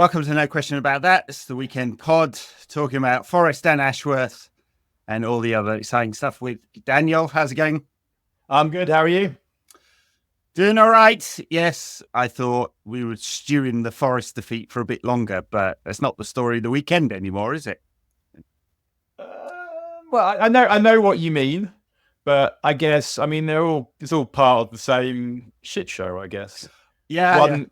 welcome to No Question About That. It's the weekend pod talking about Forest, Dan Ashworth, and all the other exciting stuff with Daniel. How's it going? I'm good. How are you? Doing all right. Yes, I thought we would stew in the Forest defeat for a bit longer, but that's not the story of the weekend anymore, is it? Well, I know what you mean, but I guess it's all part of the same shit show. I guess. Yeah.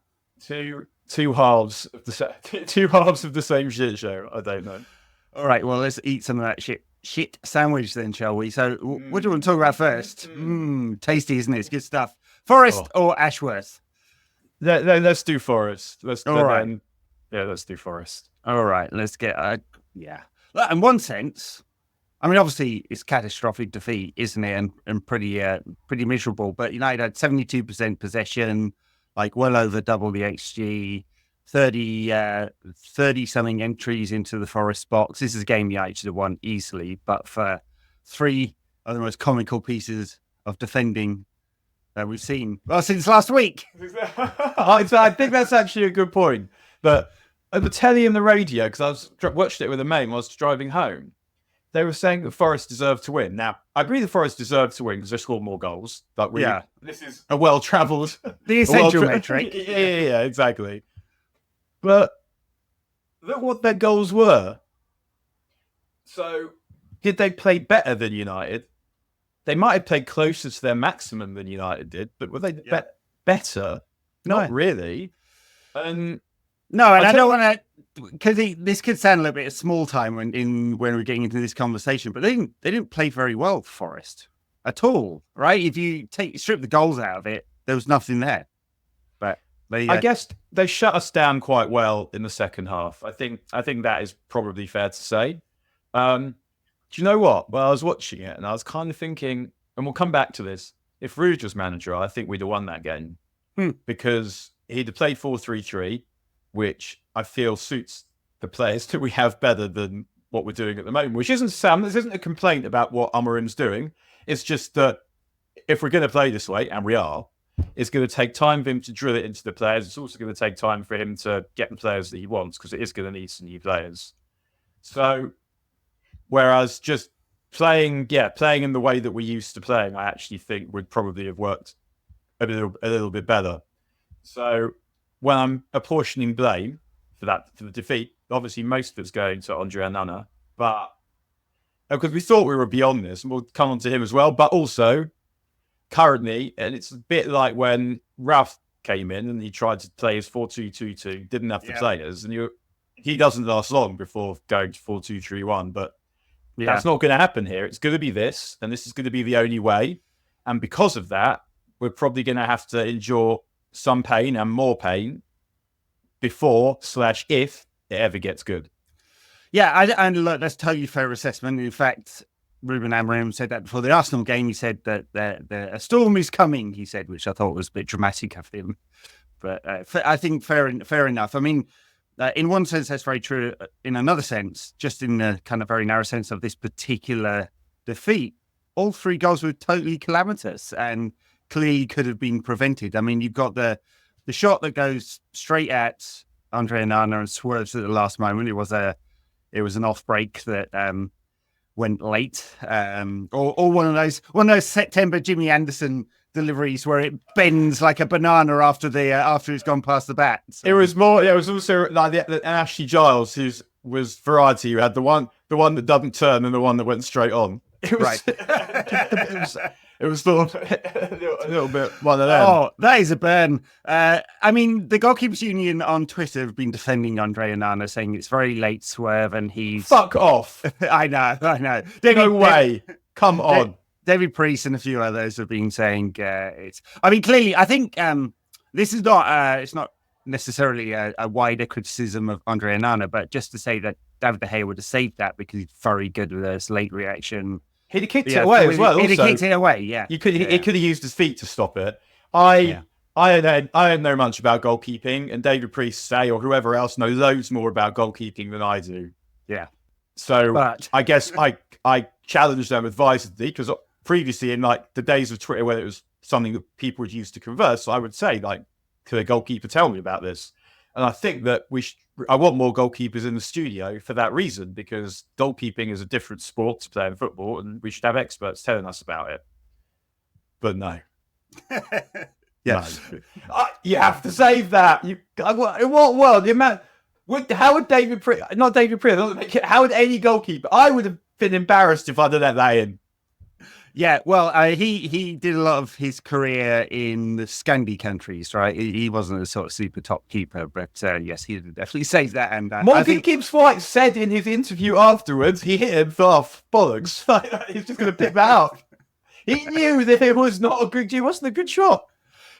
Two halves of the same shit show. I don't know. All right. Well, let's eat some of that shit sandwich then, shall we? So, what do you want to talk about first? Tasty, isn't it? It's good stuff. Forest or Ashworth? Let's do Forest. Let's do Forest. All right. Let's get In one sense, I mean, obviously, it's catastrophic defeat, isn't it? And pretty miserable. But United had 72% possession, like well over double the XG, 30 something entries into the Forest box. This is a game United should have won easily, but for three of the most comical pieces of defending that we've seen since last week. I think that's actually a good point. But at the telly and the radio, because I watched it with a mate while I was driving home, they were saying that Forest deserved to win. Now, I agree the Forest deserved to win because they scored more goals. This is a well-travelled... The essential metric. Yeah, exactly. But look what their goals were. So, did they play better than United? They might have played closer to their maximum than United did, but were they better? Not really. No, and I don't want to, because this could sound a little bit of small time when we're getting into this conversation, but they didn't play very well, Forest, at all, right? If you strip the goals out of it, there was nothing there. But I guess they shut us down quite well in the second half. I think that is probably fair to say. Do you know what? Well, I was watching it and I was kind of thinking, and we'll come back to this, if Rouge was manager, I think we'd have won that game because he'd have played 4-3-3, which I feel suits the players that we have better than what we're doing at the moment, which isn't this isn't a complaint about what Amorim's doing. It's just that if we're going to play this way, and we are, it's going to take time for him to drill it into the players. It's also going to take time for him to get the players that he wants, because it is going to need some new players. So, whereas just playing in the way that we used to playing, I actually think would probably have worked a little bit better. So, when I'm apportioning blame for the defeat, obviously most of it's going to Andre Onana, but because we thought we were beyond this, and we'll come on to him as well, but also currently, and it's a bit like when Ralph came in and he tried to play his 4-2-2-2, didn't have the players, and he doesn't last long before going to 4-2-3-1, but that's not going to happen here. It's going to be this, and this is going to be the only way, and because of that, we're probably going to have to endure some pain and more pain before/if it ever gets good. Yeah, and look, that's totally fair assessment. In fact, Ruben Amorim said that before the Arsenal game. He said that a storm is coming, he said, which I thought was a bit dramatic of him. But I think fair enough. I mean, in one sense, that's very true. In another sense, just in the kind of very narrow sense of this particular defeat, all three goals were totally calamitous and clearly could have been prevented. I mean, you've got the shot that goes straight at Andre Onana and swerves at the last moment. It was an off break that went late, or one of those September Jimmy Anderson deliveries where it bends like a banana after it's gone past the bat. So. It was more. It was also like the Ashley Giles, who was variety. You had the one that doesn't turn and the one that went straight on. It was, right. It was sort of a little bit one of them. Oh, that is a burn. I mean, the Goalkeepers Union on Twitter have been defending Andre Onana, saying it's very late swerve and he's... Fuck off. I know. No way. Come on. David Priest and a few others have been saying it's... I mean, clearly, I think this is not... it's not necessarily a wider criticism of Andre Onana, but just to say that David De Gea would have saved that because he's very good with this late reaction. He'd have kicked it away as well. He'd have kicked it away, yeah. He could have used his feet to stop it. I don't know much about goalkeeping, and David Priest or whoever else know loads more about goalkeeping than I do. Yeah. So I guess I challenged them advisedly, because previously in like the days of Twitter where it was something that people would use to converse, I would say, like, could a goalkeeper tell me about this? And I think that I want more goalkeepers in the studio for that reason, because goalkeeping is a different sport to playing football, and we should have experts telling us about it. But no. Yeah. No. You have to save that. In what world? How would David Priya, not David Priya, how would any goalkeeper? I would have been embarrassed if I'd have let that in. Yeah, well, he did a lot of his career in the Scandi countries, right? He wasn't a sort of super top keeper, but yes, he did definitely save that. And Morgan Gibbs-White said in his interview afterwards, he hit him off bollocks. He's just going to pick that up. He knew that it wasn't a good shot.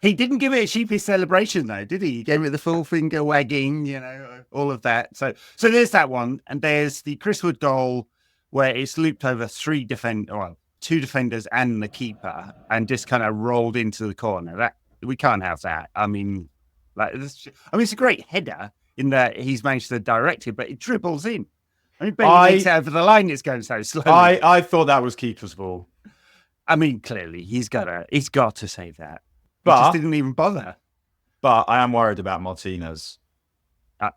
He didn't give it a sheepish celebration, though, did he? He gave it the full finger wagging, all of that. So there's that one, and there's the Chris Wood goal where it's looped over two defenders and the keeper, and just kind of rolled into the corner. That we can't have that. I mean, it's a great header in that he's managed to direct it, but it dribbles in. I mean, he makes it over the line. It's going so slowly. I thought that was keeper's ball. I mean, clearly he's got to save that. But he just didn't even bother. But I am worried about Martinez.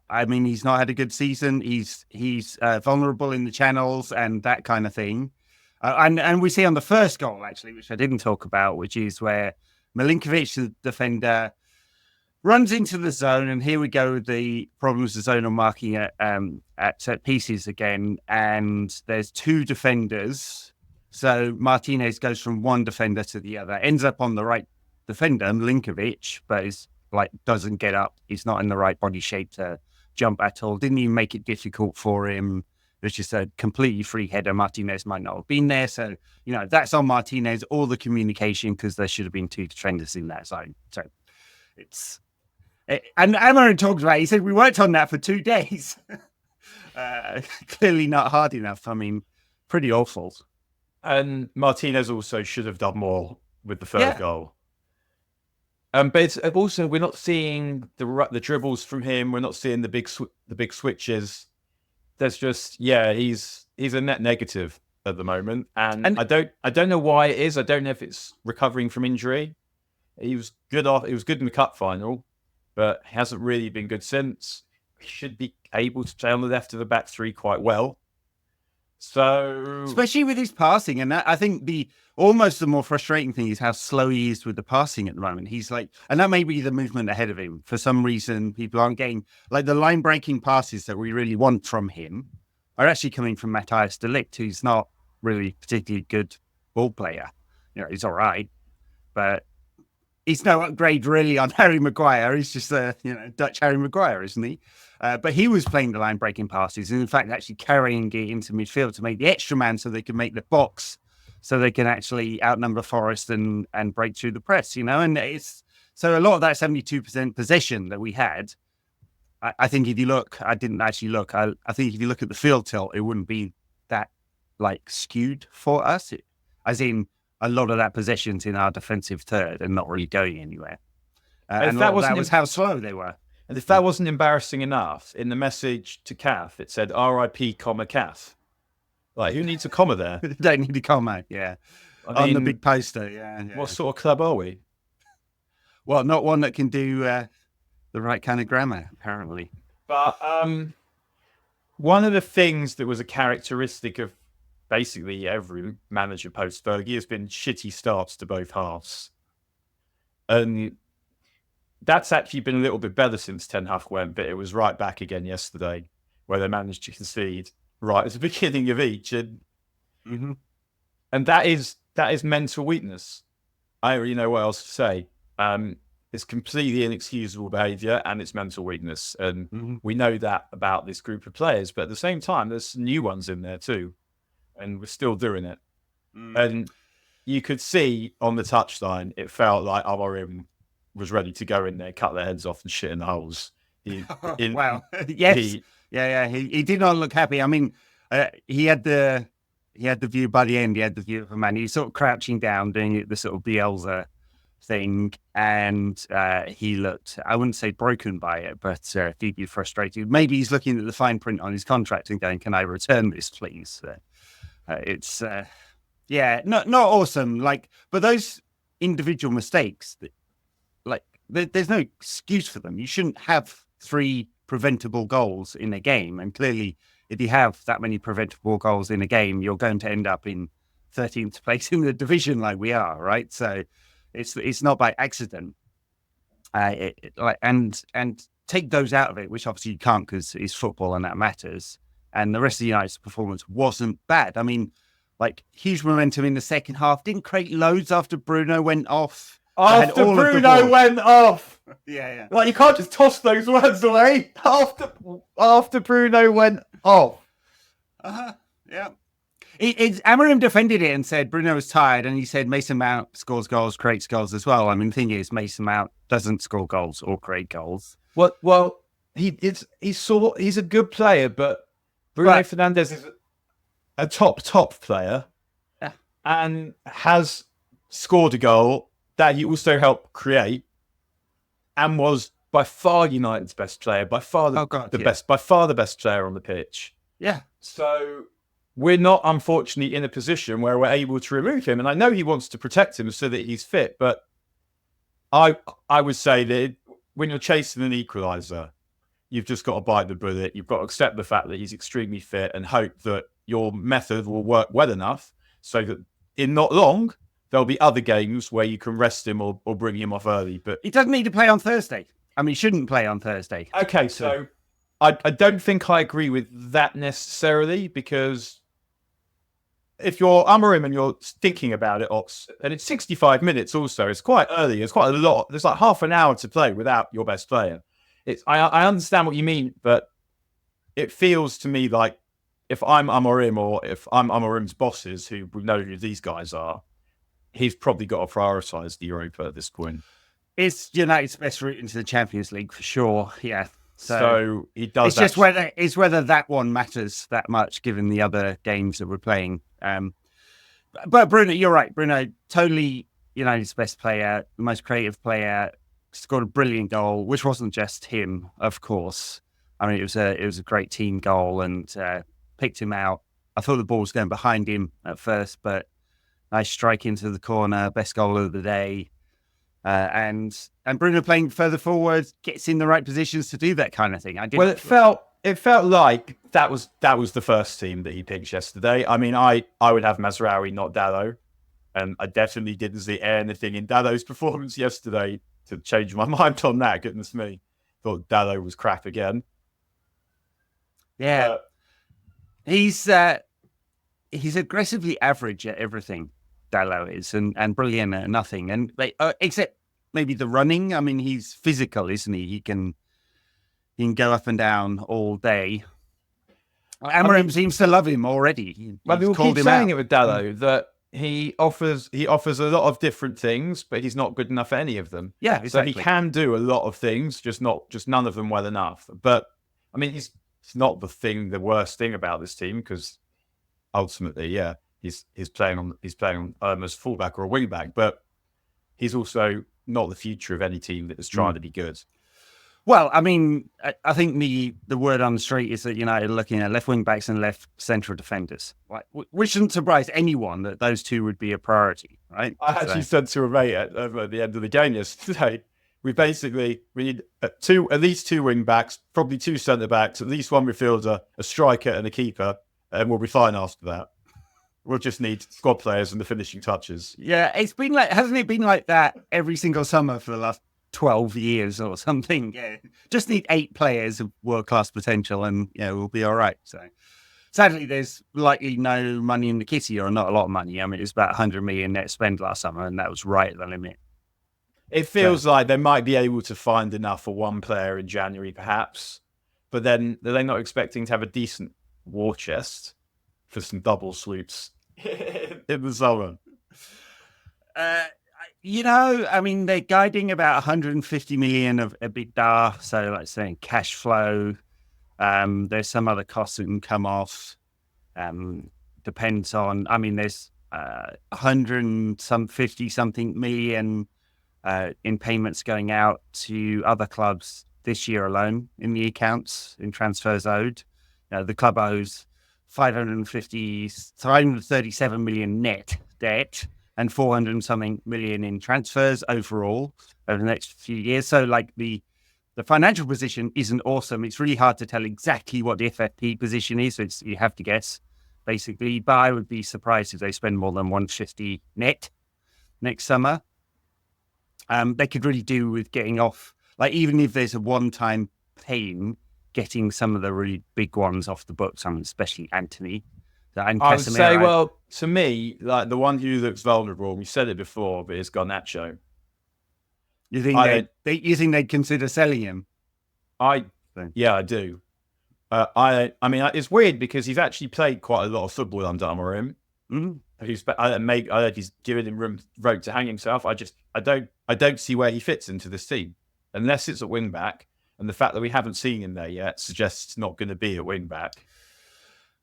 I mean, he's not had a good season. He's vulnerable in the channels and that kind of thing. And we see on the first goal, actually, which I didn't talk about, which is where Milinkovic, the defender, runs into the zone. And here we go with the problems the zone are marking at set pieces again. And there's two defenders. So Martinez goes from one defender to the other, ends up on the right defender, Milinkovic, but doesn't get up. He's not in the right body shape to jump at all. Didn't even make it difficult for him. It's just a completely free header. Martinez might not have been there. So, that's on Martinez, all the communication, because there should have been two defenders in that zone. So and Amarin talked about it. He said, we worked on that for 2 days. Clearly not hard enough. I mean, pretty awful. And Martinez also should have done more with the third goal. But it's also, we're not seeing the dribbles from him. We're not seeing the big switches. There's just he's a net negative at the moment, and I don't know why it is. I don't know if it's recovering from injury. He was good in the cup final, but he hasn't really been good since. He should be able to play on the left of the back three quite well. So, especially with his passing, and I think almost the more frustrating thing is how slow he is with the passing at the moment. He's and that may be the movement ahead of him. For some reason, people aren't getting the line breaking passes that we really want from him are actually coming from Matthias de Ligt, who's not really particularly good ball player. He's all right, but he's no upgrade really on Harry Maguire. He's just Dutch Harry Maguire, isn't he? But he was playing the line breaking passes, and in fact, actually carrying it into midfield to make the extra man, so they can make the box, so they can actually outnumber Forest and break through the press. And it's so a lot of that 72% possession that we had. I think if you look, I didn't actually look. I think if you look at the field tilt, it wouldn't be that skewed for us. As in, a lot of that possession's in our defensive third and not really going anywhere. And that was how slow they were. And if that wasn't embarrassing enough, in the message to Kath, it said RIP, Kath. Who needs a comma there? Don't need a comma, yeah. On the big poster, yeah. What sort of club are we? Well, not one that can do the right kind of grammar, apparently. But one of the things that was a characteristic of basically every manager post-Fergie has been shitty starts to both halves. And that's actually been a little bit better since Ten Hag went, but it was right back again yesterday, where they managed to concede right at the beginning of each. And that is mental weakness. I don't really know what else to say. It's completely inexcusable behaviour, and it's mental weakness. And we know that about this group of players, but at the same time, there's some new ones in there too. And we're still doing it. And you could see on the touchline, it felt like Amarim was ready to go in there, cut their heads off and shit in the holes. Wow. Yes. He did not look happy. I mean, he had the view by the end. He had the view of a man. He was sort of crouching down, doing the sort of Bielsa thing. And he looked, I wouldn't say broken by it, but deeply frustrated. Maybe he's looking at the fine print on his contract and going, can I return this, please? It's, not awesome. But those individual mistakes, there's no excuse for them. You shouldn't have 3 preventable goals in a game. And clearly, if you have that many preventable goals in a game, you're going to end up in 13th place in the division like we are, right? So it's not by accident. And take those out of it, which obviously you can't because it's football and that matters. And the rest of United's performance wasn't bad. I mean, like huge momentum in the second half. Didn't create loads after Bruno went off. After Bruno went off. Yeah. Like, you can't just toss those words away. After Bruno went off. Yeah. Amorim defended it and said Bruno was tired, and he said Mason Mount scores goals, creates goals as well. I mean, the thing is, Mason Mount doesn't score goals or create goals. Well, he's a good player, but Bruno Fernandes is a top player, and has scored a goal that he also helped create, and was by far United's best player, by far the best player on the pitch. Yeah. So we're not, unfortunately, in a position where we're able to remove him. And I know he wants to protect him so that he's fit, but I would say that when you're chasing an equaliser, you've just got to bite the bullet. You've got to accept the fact that he's extremely fit and hope that your method will work well enough so that in not long, there'll be other games where you can rest him or bring him off early. But he doesn't need to play on Thursday. I mean, he shouldn't play on Thursday. Okay, so I don't think I agree with that necessarily, because if you're Amorim and you're thinking about it, Ox, and it's 65 minutes also, it's quite early, it's quite a lot. There's like half an hour to play without your best player. I understand what you mean, but it feels to me like if I'm Amorim or if I'm Amorim's bosses, who we know who these guys are, he's probably got to prioritise the Europa at this point. It's United's best route into the Champions League for sure, yeah. So he does. It's just whether that one matters that much given the other games that we're playing. But Bruno, you're right. Bruno, totally United's best player, the most creative player, scored a brilliant goal, which wasn't just him, of course. I mean, it was a great team goal, and picked him out. I thought the ball was going behind him at first, but nice strike into the corner, best goal of the day. And Bruno playing further forward gets in the right positions to do that kind of thing. It felt like that was the first team that he picked yesterday. I mean, I would have Mazraoui, not Dalot, and I definitely didn't see anything in Dalot's performance yesterday to change my mind on that. Goodness me, thought Dalot was crap again. Yeah, he's aggressively average at everything. Dalot is and brilliant at nothing, and except maybe the running. I mean, he's physical, isn't he? He can go up and down all day. Amorim seems to love him already. We'll keep saying it with Dalot that he offers a lot of different things, but he's not good enough at any of them. Yeah, exactly. So he can do a lot of things, just none of them well enough. But I mean, it's not the worst thing about this team, because ultimately, yeah, he's playing on as fullback or a wing back, but he's also not the future of any team that is trying to be good. Well, I mean, I think the word on the street is that United are looking at left wing backs and left central defenders, right? Which shouldn't surprise anyone that those two would be a priority, right? I actually said to a mate at the end of the game yesterday, we need at least two wing backs, probably two centre backs, at least one midfielder, a striker, and a keeper, and we'll be fine after that. We'll just need squad players and the finishing touches. Yeah, hasn't it been like that every single summer for the last 12 years or something? Yeah, just need 8 players of world-class potential and we'll be all right. So sadly, there's likely no money in the kitty, or not a lot of money. I mean, it was about 100 million net spend last summer, and that was right at the limit. It feels like they might be able to find enough for one player in January, perhaps, but then they're not expecting to have a decent war chest for some double sweeps in the summer. I mean, they're guiding about 150 million of EBITDA, so like saying cash flow. There's some other costs that can come off. Depends on, I mean, there's 150 something million in payments going out to other clubs this year alone in the accounts, in transfers owed. The club owes 537 million net debt and 400 and something million in transfers overall over the next few years. So like the the financial position isn't awesome. It's really hard to tell exactly what the FFP position is. So you have to guess, basically. But I would be surprised if they spend more than 150 net next summer. They could really do with getting off, like even if there's a one-time pain, getting some of the really big ones off the books, especially Anthony. And I would Casemiro. say, well, to me, like the one who looks vulnerable, we said it before, but it's Garnacho. You think they'd consider selling him? Yeah, I do. I mean, it's weird because he's actually played quite a lot of football under Amorim. He's given him room to hang himself. I don't see where he fits into this team unless it's at wing back, and the fact that we haven't seen him there yet suggests it's not going to be a wing back.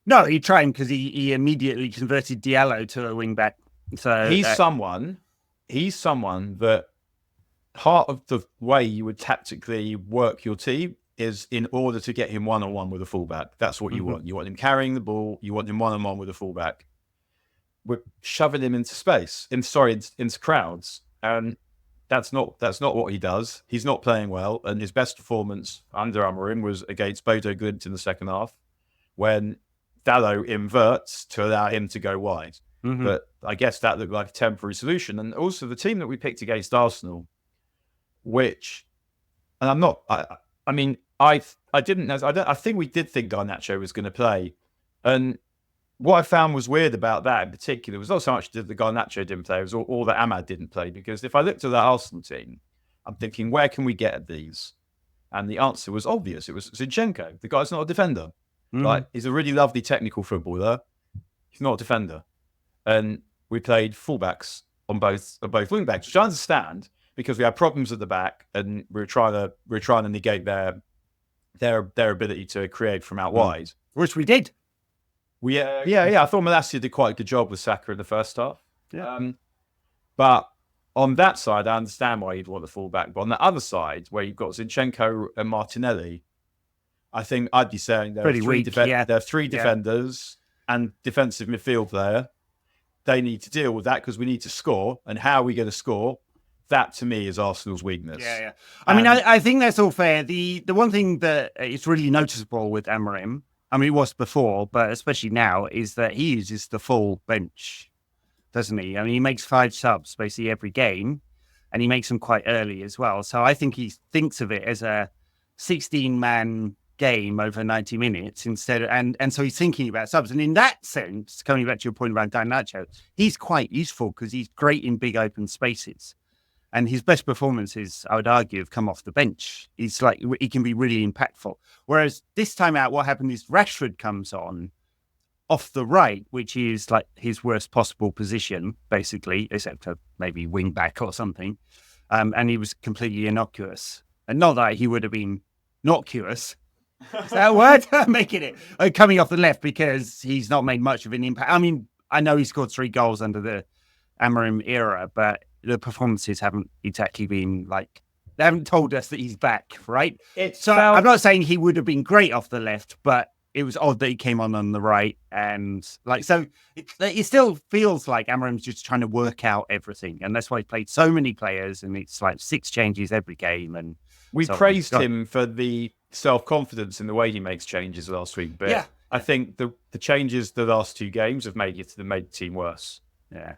No, he tried him because he immediately converted Diallo to a wing back. So he's someone that part of the way you would tactically work your team is in order to get him one-on-one with a fullback. That's what you want. You want him carrying the ball. You want him one-on-one with a fullback. We're shoving him into space, into crowds, and that's not what he does. He's not playing well, and his best performance under Amorim was against Bodo Glimt in the second half, when Dalot inverts to allow him to go wide. But I guess that looked like a temporary solution. And also the team that we picked against Arsenal, which, and I'm not, I mean, I think we did think Garnacho was going to play. And what I found was weird about that in particular was not so much that the Garnacho didn't play, it was all that Ahmad didn't play. Because if I looked at that Arsenal team, I'm thinking, where can we get at these? And the answer was obvious. It was Zinchenko. The guy's not a defender. Like, he's a really lovely technical footballer. He's not a defender. And we played fullbacks on both wing backs, which I understand because we had problems at the back, and we're trying to negate their ability to create from out wide, which we did. I thought Malacia did quite a good job with Saka in the first half. Yeah. But on that side, I understand why you'd want the fullback. But on the other side, where you've got Zinchenko and Martinelli, I think I'd be saying there are three defenders and defensive midfield player. They need to deal with that because we need to score. And how are we going to score? That, to me, is Arsenal's weakness. Yeah. I mean, I think that's all fair. The one thing that is really noticeable with Amorim, I mean, it was before, but especially now, is that he uses the full bench, doesn't he? I mean, he makes 5 subs basically every game, and he makes them quite early as well. So I think he thinks of it as a 16-man game over 90 minutes instead of, and so he's thinking about subs. And in that sense, coming back to your point about Garnacho, he's quite useful because he's great in big open spaces. And his best performances, I would argue, have come off the bench. He's like, he can be really impactful. Whereas this time out, what happened is Rashford comes on off the right, which is like his worst possible position, basically, except for maybe wing back or something. And he was completely innocuous. And not that he would have been noctuous. Is that a word? I'm making it. Coming off the left because he's not made much of an impact. I mean, I know he scored 3 goals under the Amorim era, but the performances haven't exactly been like, they haven't told us that he's back, right? I'm not saying he would have been great off the left, but it was odd that he came on the right. And like, so it still feels like Amorim's just trying to work out everything. And that's why he played so many players, and it's like 6 changes every game. And we praised him for the self-confidence in the way he makes changes last week. But yeah, I think the changes the last 2 games have made the team worse. Yeah.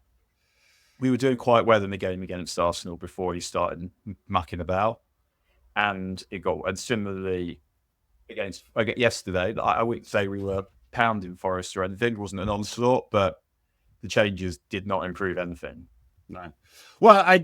We were doing quite well in the game against Arsenal before he started mucking about. And similarly against yesterday, I wouldn't say we were pounding Forest or anything. It wasn't an onslaught, but the changes did not improve anything. No. Well,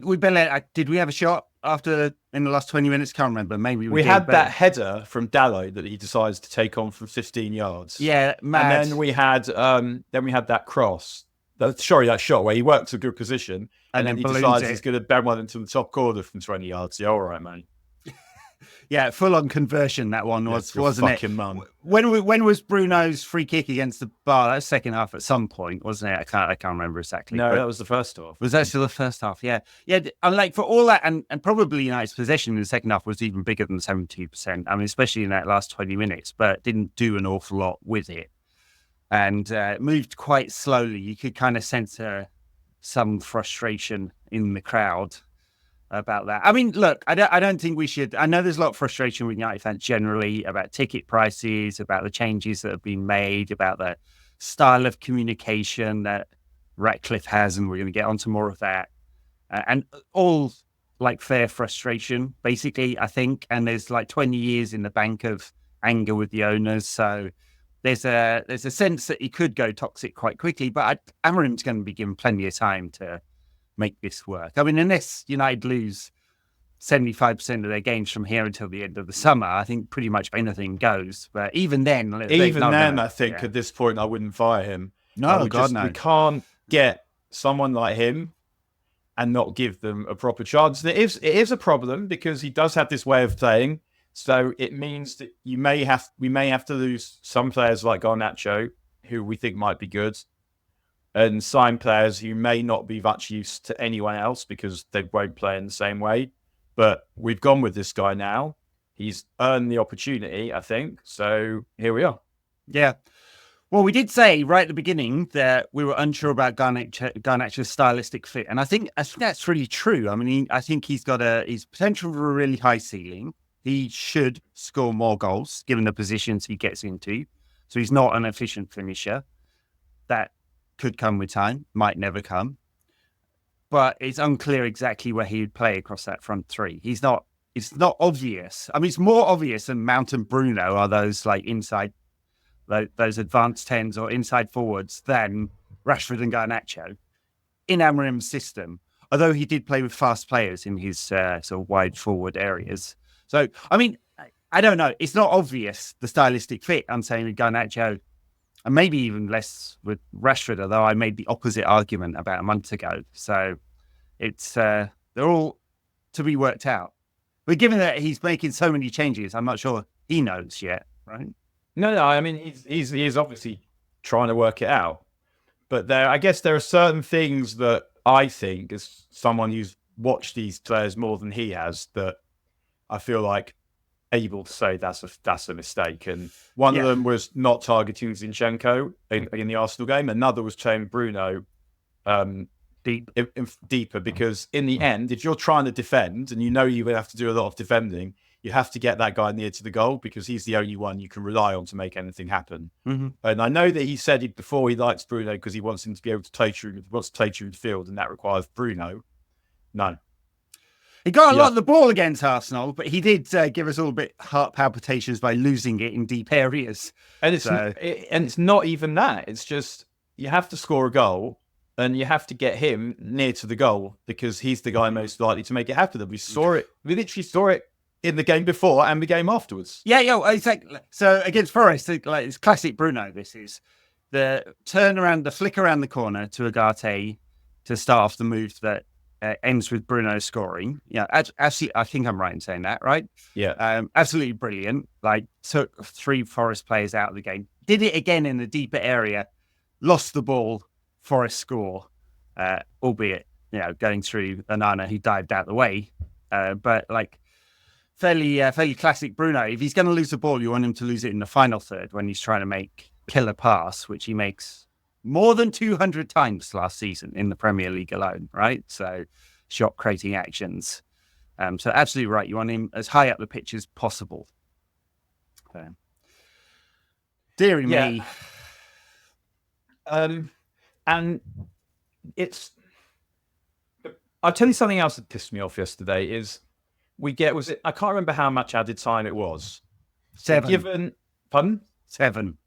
did we have a shot in the last 20 minutes? Can't remember. Maybe we had that header from Dalot that he decides to take on from 15 yards. Yeah, mad. And then we had that cross. That shot where he works a good position and then he decides he's going to bang one into the top corner from 20 yards. Yeah, all right, man. Yeah, full on conversion that one wasn't it? Mum. When was Bruno's free kick against the bar? That was second half at some point, wasn't it? I can't remember exactly. No, that was the first half. Was that still the first half? Yeah. And like for all that, and probably United's possession in the second half was even bigger than 72%. I mean, especially in that last 20 minutes, but didn't do an awful lot with it. And moved quite slowly. You could kind of sense some frustration in the crowd. about that. I mean, look, I don't think we should. I know there's a lot of frustration with United fans generally about ticket prices, about the changes that have been made, about the style of communication that Ratcliffe has, and we're going to get onto more of that. And all like fair frustration, basically, I think. And there's like 20 years in the bank of anger with the owners, so there's a sense that he could go toxic quite quickly. But Amorim's going to be given plenty of time to make this work. I mean, unless United lose 75% of their games from here until the end of the summer, I think pretty much anything goes. But even then, I think at this point, I wouldn't fire him. No, God, no. We can't get someone like him and not give them a proper chance. It is a problem because he does have this way of playing. So it means that we may have to lose some players like Garnacho, who we think might be good, and sign players who may not be much use to anyone else because they won't play in the same way. But we've gone with this guy now. He's earned the opportunity, I think. So here we are. Yeah. Well, we did say right at the beginning that we were unsure about Garnacho's stylistic fit. And I think that's really true. I mean, I think he's got his potential for a really high ceiling. He should score more goals given the positions he gets into. So he's not an efficient finisher. That could come with time, might never come. But it's unclear exactly where he would play across that front three. It's not obvious. I mean, it's more obvious than Mount and Bruno are those like inside, those advanced 10s or inside forwards than Rashford and Garnacho in Amorim's system. Although he did play with fast players in his sort of wide forward areas. So, I mean, I don't know. It's not obvious, the stylistic fit, I'm saying, with Garnacho. And maybe even less with Rashford, although I made the opposite argument about a month ago. So it's they're all to be worked out. But given that he's making so many changes, I'm not sure he knows yet, right? No. I mean, he's obviously trying to work it out. But I guess there are certain things that I think, as someone who's watched these players more than he has, that I feel like able to say that's a mistake. And one of them was not targeting Zinchenko in the Arsenal game. Another was playing Bruno deeper, because in the end, if you're trying to defend and you know you have to do a lot of defending, you have to get that guy near to the goal because he's the only one you can rely on to make anything happen. Mm-hmm. And I know that he said it before, he likes Bruno because he wants him to be able to play through the field, and that requires Bruno. No. He got a lot of the ball against Arsenal, but he did give us all a bit heart palpitations by losing it in deep areas. And it's not even that. It's just you have to score a goal and you have to get him near to the goal because he's the guy most likely to make it happen. We literally saw it in the game before and the game afterwards. Yeah, exactly. So against Forest, it's classic Bruno. This is the turn around, the flick around the corner to Agate to start off the move that ends with Bruno scoring. Yeah, actually, I think I'm right in saying that, right? Yeah. Absolutely brilliant. Like, took 3 Forest players out of the game. Did it again in the deeper area. Lost the ball. Forest score, albeit, going through Onana, who dived out the way. But like, fairly classic Bruno. If he's going to lose the ball, you want him to lose it in the final third when he's trying to make killer pass, which he makes more than 200 times last season in the Premier League alone, right? So shot creating actions. So absolutely right. You want him as high up the pitch as possible. Deary me. And I'll tell you something else that pissed me off yesterday is I can't remember how much added time it was. 7. Pardon? 7.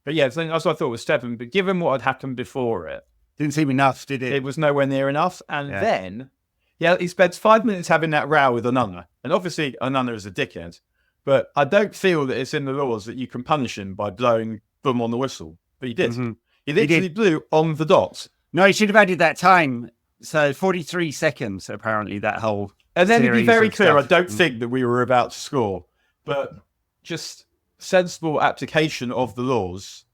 But yeah, that's what I thought was 7. But given what had happened before it, didn't seem enough, did it? It was nowhere near enough. And then, he spends 5 minutes having that row with Onana. And obviously, Onana is a dickhead. But I don't feel that it's in the laws that you can punish him by blowing boom on the whistle. But he did. Mm-hmm. He literally blew on the dot. No, he should have added that time. So 43 seconds, apparently, that whole And then to be very clear, stuff. I don't think that we were about to score. But just sensible application of the laws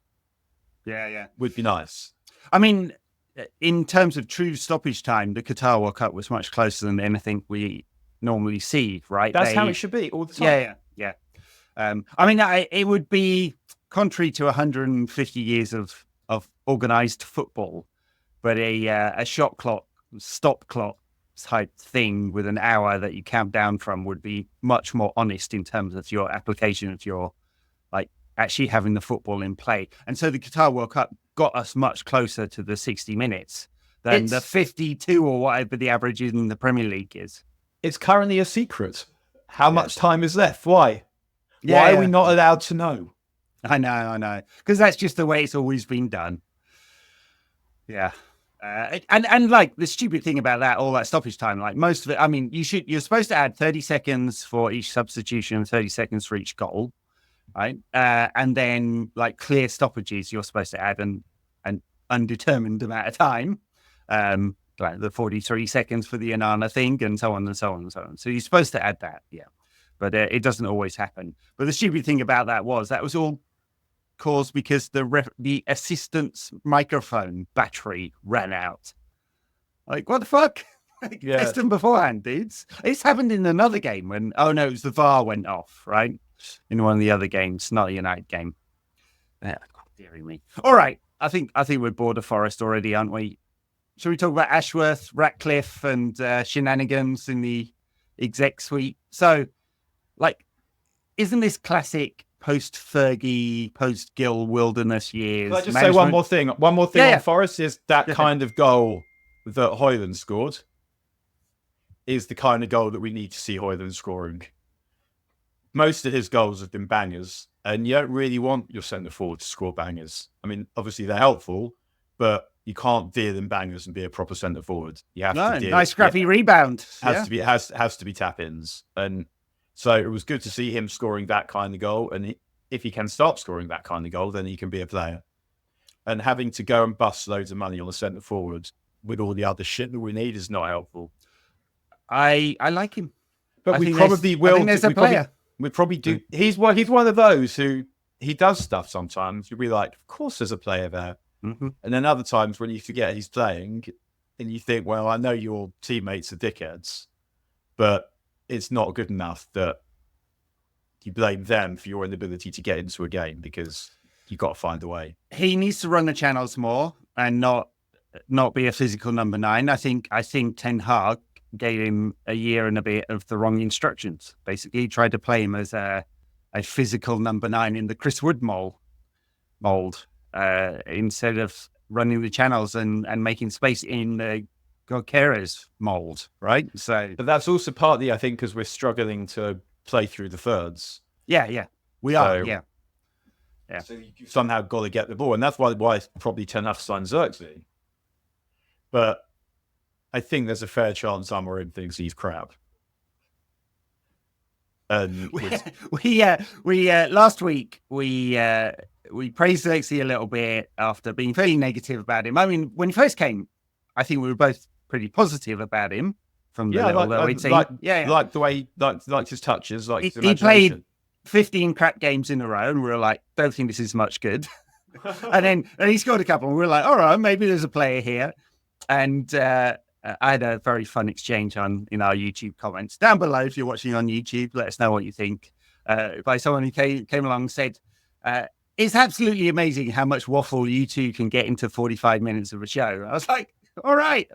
would be nice. I mean, in terms of true stoppage time, the Qatar World Cup was much closer than anything we normally see, right? That's how it should be all the time. Yeah. I mean, it would be contrary to 150 years of organised football, but a shot clock, stop clock type thing with an hour that you count down from would be much more honest in terms of your application of your like actually having the football in play. And so the Qatar World Cup got us much closer to the 60 minutes than the 52 or whatever the average in the Premier League is. It's currently a secret. How much time is left? Why? Yeah, Why are we not allowed to know? I know. Because that's just the way it's always been done. Yeah. And like the stupid thing about that, all that stoppage time, like most of it, I mean, you're supposed to add 30 seconds for each substitution, 30 seconds for each goal, right? And then like clear stoppages, you're supposed to add an undetermined amount of time, like the 43 seconds for the Anana thing, and so on and so on and so on. So you're supposed to add that, yeah, but it doesn't always happen. But the stupid thing about that was all caused because the assistant's microphone battery ran out. Like, what the fuck? Test them beforehand, dudes. It's happened in another game when it was the VAR went off, right? In one of the other games, not a United game. Yeah, dearie me. All right. I think we're bored of Forest already, aren't we? Shall we talk about Ashworth, Ratcliffe, and shenanigans in the exec suite? So, like, isn't this classic post-Fergie, post-Gill wilderness years? Can I just say one more thing? One more thing on Forest is that kind of goal that Højlund scored is the kind of goal that we need to see Højlund scoring. Most of his goals have been bangers, and you don't really want your centre-forward to score bangers. I mean, obviously they're helpful, but you can't veer them bangers and be a proper centre-forward. You have to deal nice scrappy rebound. Has to be tap-ins. And so it was good to see him scoring that kind of goal. And if he can start scoring that kind of goal, then he can be a player. And having to go and bust loads of money on the centre forward with all the other shit that we need is not helpful. I like him, but we probably will. I think there's a player. We probably do. He's one of those who he does stuff sometimes. You'll be like, of course, there's a player there. Mm-hmm. And then other times when you forget he's playing, and you think, well, I know your teammates are dickheads, but it's not good enough that you blame them for your inability to get into a game because you've got to find a way. He needs to run the channels more and not be a physical number 9. I think Ten Hag gave him a year and a bit of the wrong instructions. Basically, he tried to play him as a physical number 9 in the Chris Wood mold instead of running the channels and making space in the Gokeres mold, right? So, but that's also partly, I think, because we're struggling to play through the thirds. Yeah, we are. Yeah. So you somehow got to get the ball, and that's why probably Ten Hag signed Xerxes. But I think there's a fair chance Amorim thinks he's crap. And we last week we praised Xerxes a little bit after being fairly negative about him. I mean, when he first came, I think we were both pretty positive about him from the little that we'd seen. Like the way like his touches, like his he played 15 crap games in a row, and we were like, don't think this is much good. and he scored a couple, and we were like, all right, maybe there's a player here. And I had a very fun exchange in our YouTube comments down below. If you're watching on YouTube, let us know what you think. By someone who came along and said, it's absolutely amazing how much waffle you two can get into 45 minutes of a show. I was like, all right,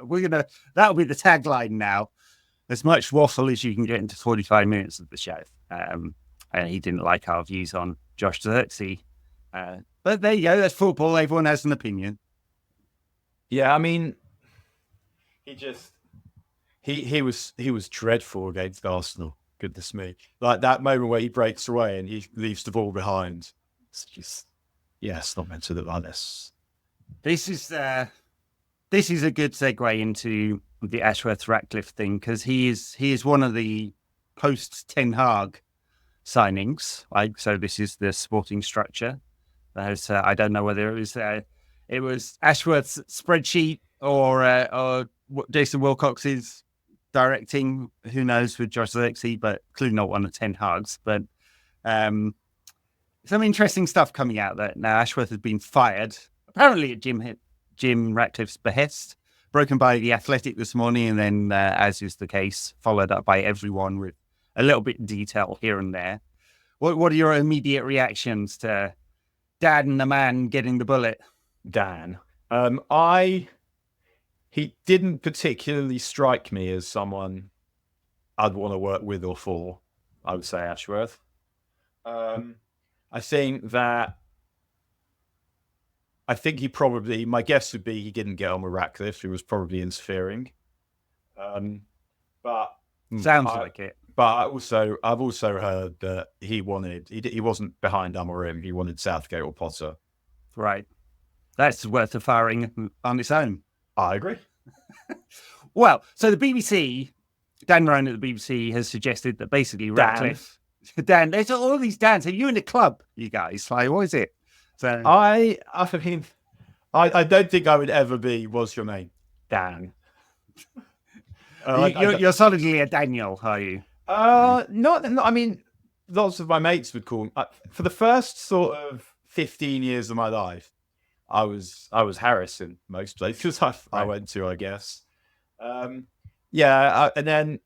that'll be the tagline now. As much waffle as you can get into 45 minutes of the show. And he didn't like our views on Josh Xerxes. But there you go. That's football. Everyone has an opinion. Yeah, I mean, he was dreadful against Arsenal. Goodness me. Like that moment where he breaks away and he leaves the ball behind. It's just, it's not meant to look like this. This is a good segue into the Ashworth Ratcliffe thing, because he is one of the post Ten Hag signings. Right? So this is the sporting structure. I don't know whether it was Ashworth's spreadsheet or Jason Wilcox's directing. Who knows with Josh Xerxes, but clearly not one of Ten Hag's. But some interesting stuff coming out there now. Ashworth has been fired, apparently at Jim Ratcliffe's behest, broken by The Athletic this morning, and then, as is the case, followed up by everyone with a little bit of detail here and there. What are your immediate reactions to Dan the man getting the bullet? Dan, he didn't particularly strike me as someone I'd want to work with or for. I would say Ashworth. I think he probably, my guess would be he didn't get on with Ratcliffe, who was probably interfering. But Sounds like it. But I've also heard that he wasn't behind Amorim. He wanted Southgate or Potter. Right. That's worth a firing on its own. I agree. Well, so the BBC, Dan Rowan at the BBC has suggested that basically Ratcliffe, Dan, there's all these Dans. Are you in a club, you guys? Like, what is it? So I mean, I don't think I would ever be. What's your name? Dan. You're solidly a Daniel, are you? Not. I mean, lots of my mates would call me. For the first sort of 15 years of my life, I was Harrison most places I went to, I guess. And then,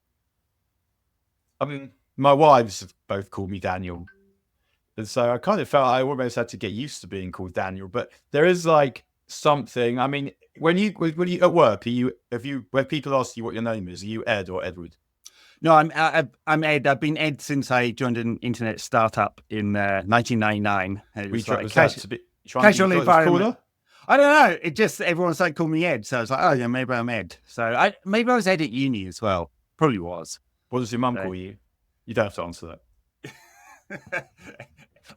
I mean, my wives have both called me Daniel. And so I kind of felt I almost had to get used to being called Daniel. But there is like something. I mean, when you at work, when people ask you what your name is, are you Ed or Edward? No, I'm Ed. I've been Ed since I joined an internet startup in 1999. It was casual environment. I don't know. It just everyone started calling me Ed, so I was like, oh yeah, maybe I'm Ed. So maybe I was Ed at uni as well. Probably was. What does your mum call you? You don't have to answer that.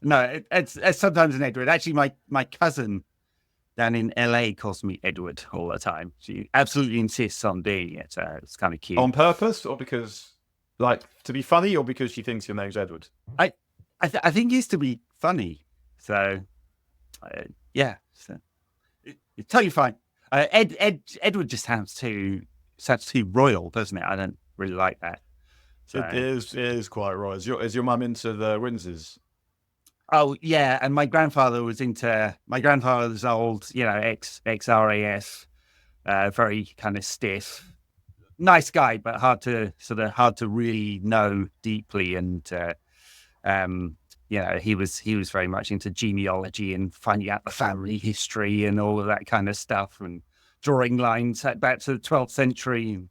No, it's sometimes an Edward. Actually, my cousin down in LA calls me Edward all the time. She absolutely insists on doing it. So it's kind of cute. On purpose, or because, like, to be funny, or because she thinks your name's Edward? I think it's to be funny. So, yeah. So, it's totally fine. Edward just sounds too royal, doesn't it? I don't really like that. So. It is quite royal. Is your mum into the Windsors? Oh yeah, and my grandfather's old, ex-RAF, very kind of stiff, nice guy, but hard to really know deeply. And he was very much into genealogy and finding out the family history and all of that kind of stuff, and drawing lines back to the 12th century.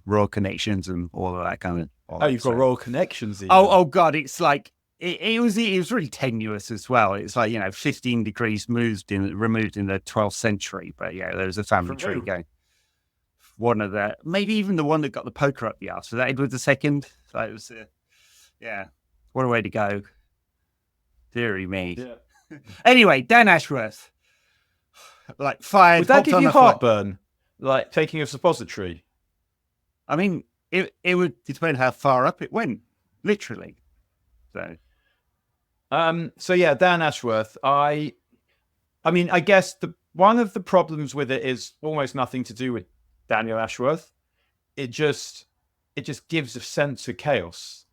Royal connections and all of that kind of. Oh, you've got royal connections. Oh God, it's like. It was really tenuous as well. It's like 15 degrees removed in the 12th century. But yeah, there was a family tree going. One of maybe even the one that got the poker up the arse. Was that Edward II? So it was, what a way to go. Deary me. Yeah. Anyway, Dan Ashworth, like fired. Would that give you heartburn? Like taking a suppository? I mean, it would depend how far up it went, literally. So yeah, Dan Ashworth. I mean, I guess one of the problems with it is almost nothing to do with Daniel Ashworth. It just gives a sense of chaos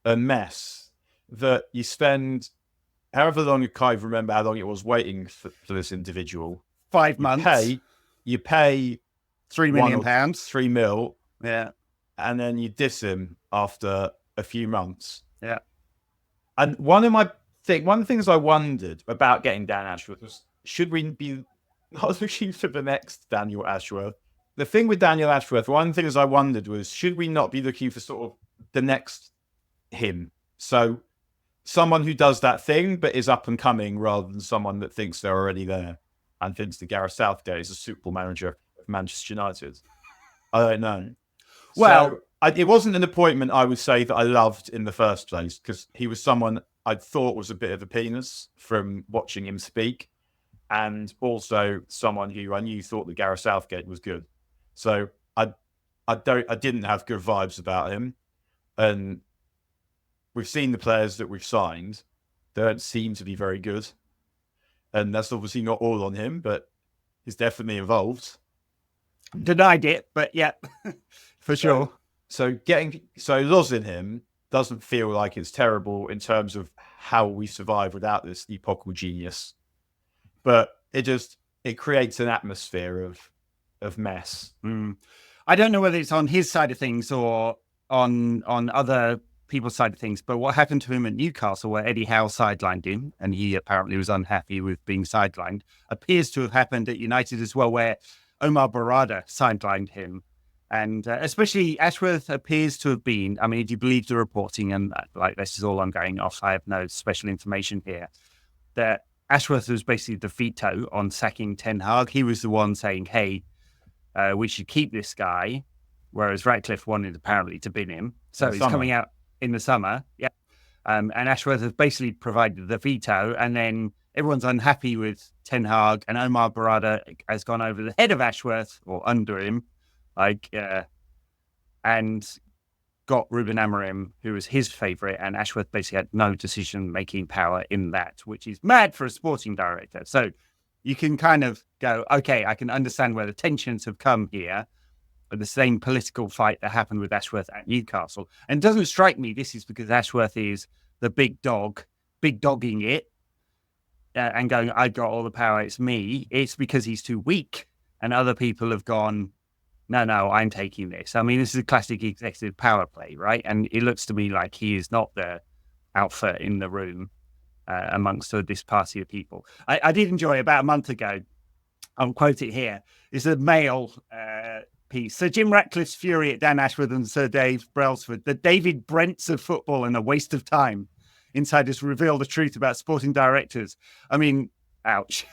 and mess that you spend however long. I can't remember how long it was waiting for this individual. 5 months. You pay £3 million. £3 million. Yeah, and then you diss him after a few months. Yeah. And one of the things I wondered about getting Dan Ashworth was, should we be not looking for the next Daniel Ashworth? The thing with Daniel Ashworth, one of the things I wondered was, should we not be looking for sort of the next him? So someone who does that thing but is up and coming, rather than someone that thinks they're already there and thinks that Gareth Southgate is a suitable manager of Manchester United. I don't know. Well, it wasn't an appointment I would say that I loved in the first place, because he was someone I thought was a bit of a penis from watching him speak, and also someone who I knew thought that Gareth Southgate was good. So I didn't have good vibes about him, and we've seen the players that we've signed; they don't seem to be very good, and that's obviously not all on him, but he's definitely involved. Denied it, but yeah, for sure. So losing him doesn't feel like it's terrible in terms of how we survive without this epochal genius, but it creates an atmosphere of mess. I don't know whether it's on his side of things or on other people's side of things, but what happened to him at Newcastle, where Eddie Howe sidelined him, and he apparently was unhappy with being sidelined, appears to have happened at United as well, where Omar Barada sidelined him. And especially Ashworth appears to have been, I mean, if you believe the reporting, and like this is all I'm going off, I have no special information here, that Ashworth was basically the veto on sacking Ten Hag. He was the one saying, hey, we should keep this guy, whereas Ratcliffe wanted apparently to bin him. So he's coming out in the summer. Yeah. And Ashworth has basically provided the veto, and then everyone's unhappy with Ten Hag, and Omar Barada has gone over the head of Ashworth or under him, and got Ruben Amorim, who was his favourite, and Ashworth basically had no decision-making power in that, which is mad for a sporting director. So you can kind of go, okay, I can understand where the tensions have come here, but the same political fight that happened with Ashworth at Newcastle. And it doesn't strike me this is because Ashworth is the big dogging it, and going, I got all the power, it's me. It's because he's too weak, and other people have gone, no, I'm taking this. I mean, this is a classic executive power play, right? And it looks to me like he is not the alpha in the room amongst this party of people. I did enjoy about a month ago, I'll quote it here, is a Mail piece. Sir Jim Ratcliffe's fury at Dan Ashworth and Sir Dave Brailsford, the David Brents of football and a waste of time. Insiders reveal the truth about sporting directors. I mean, ouch.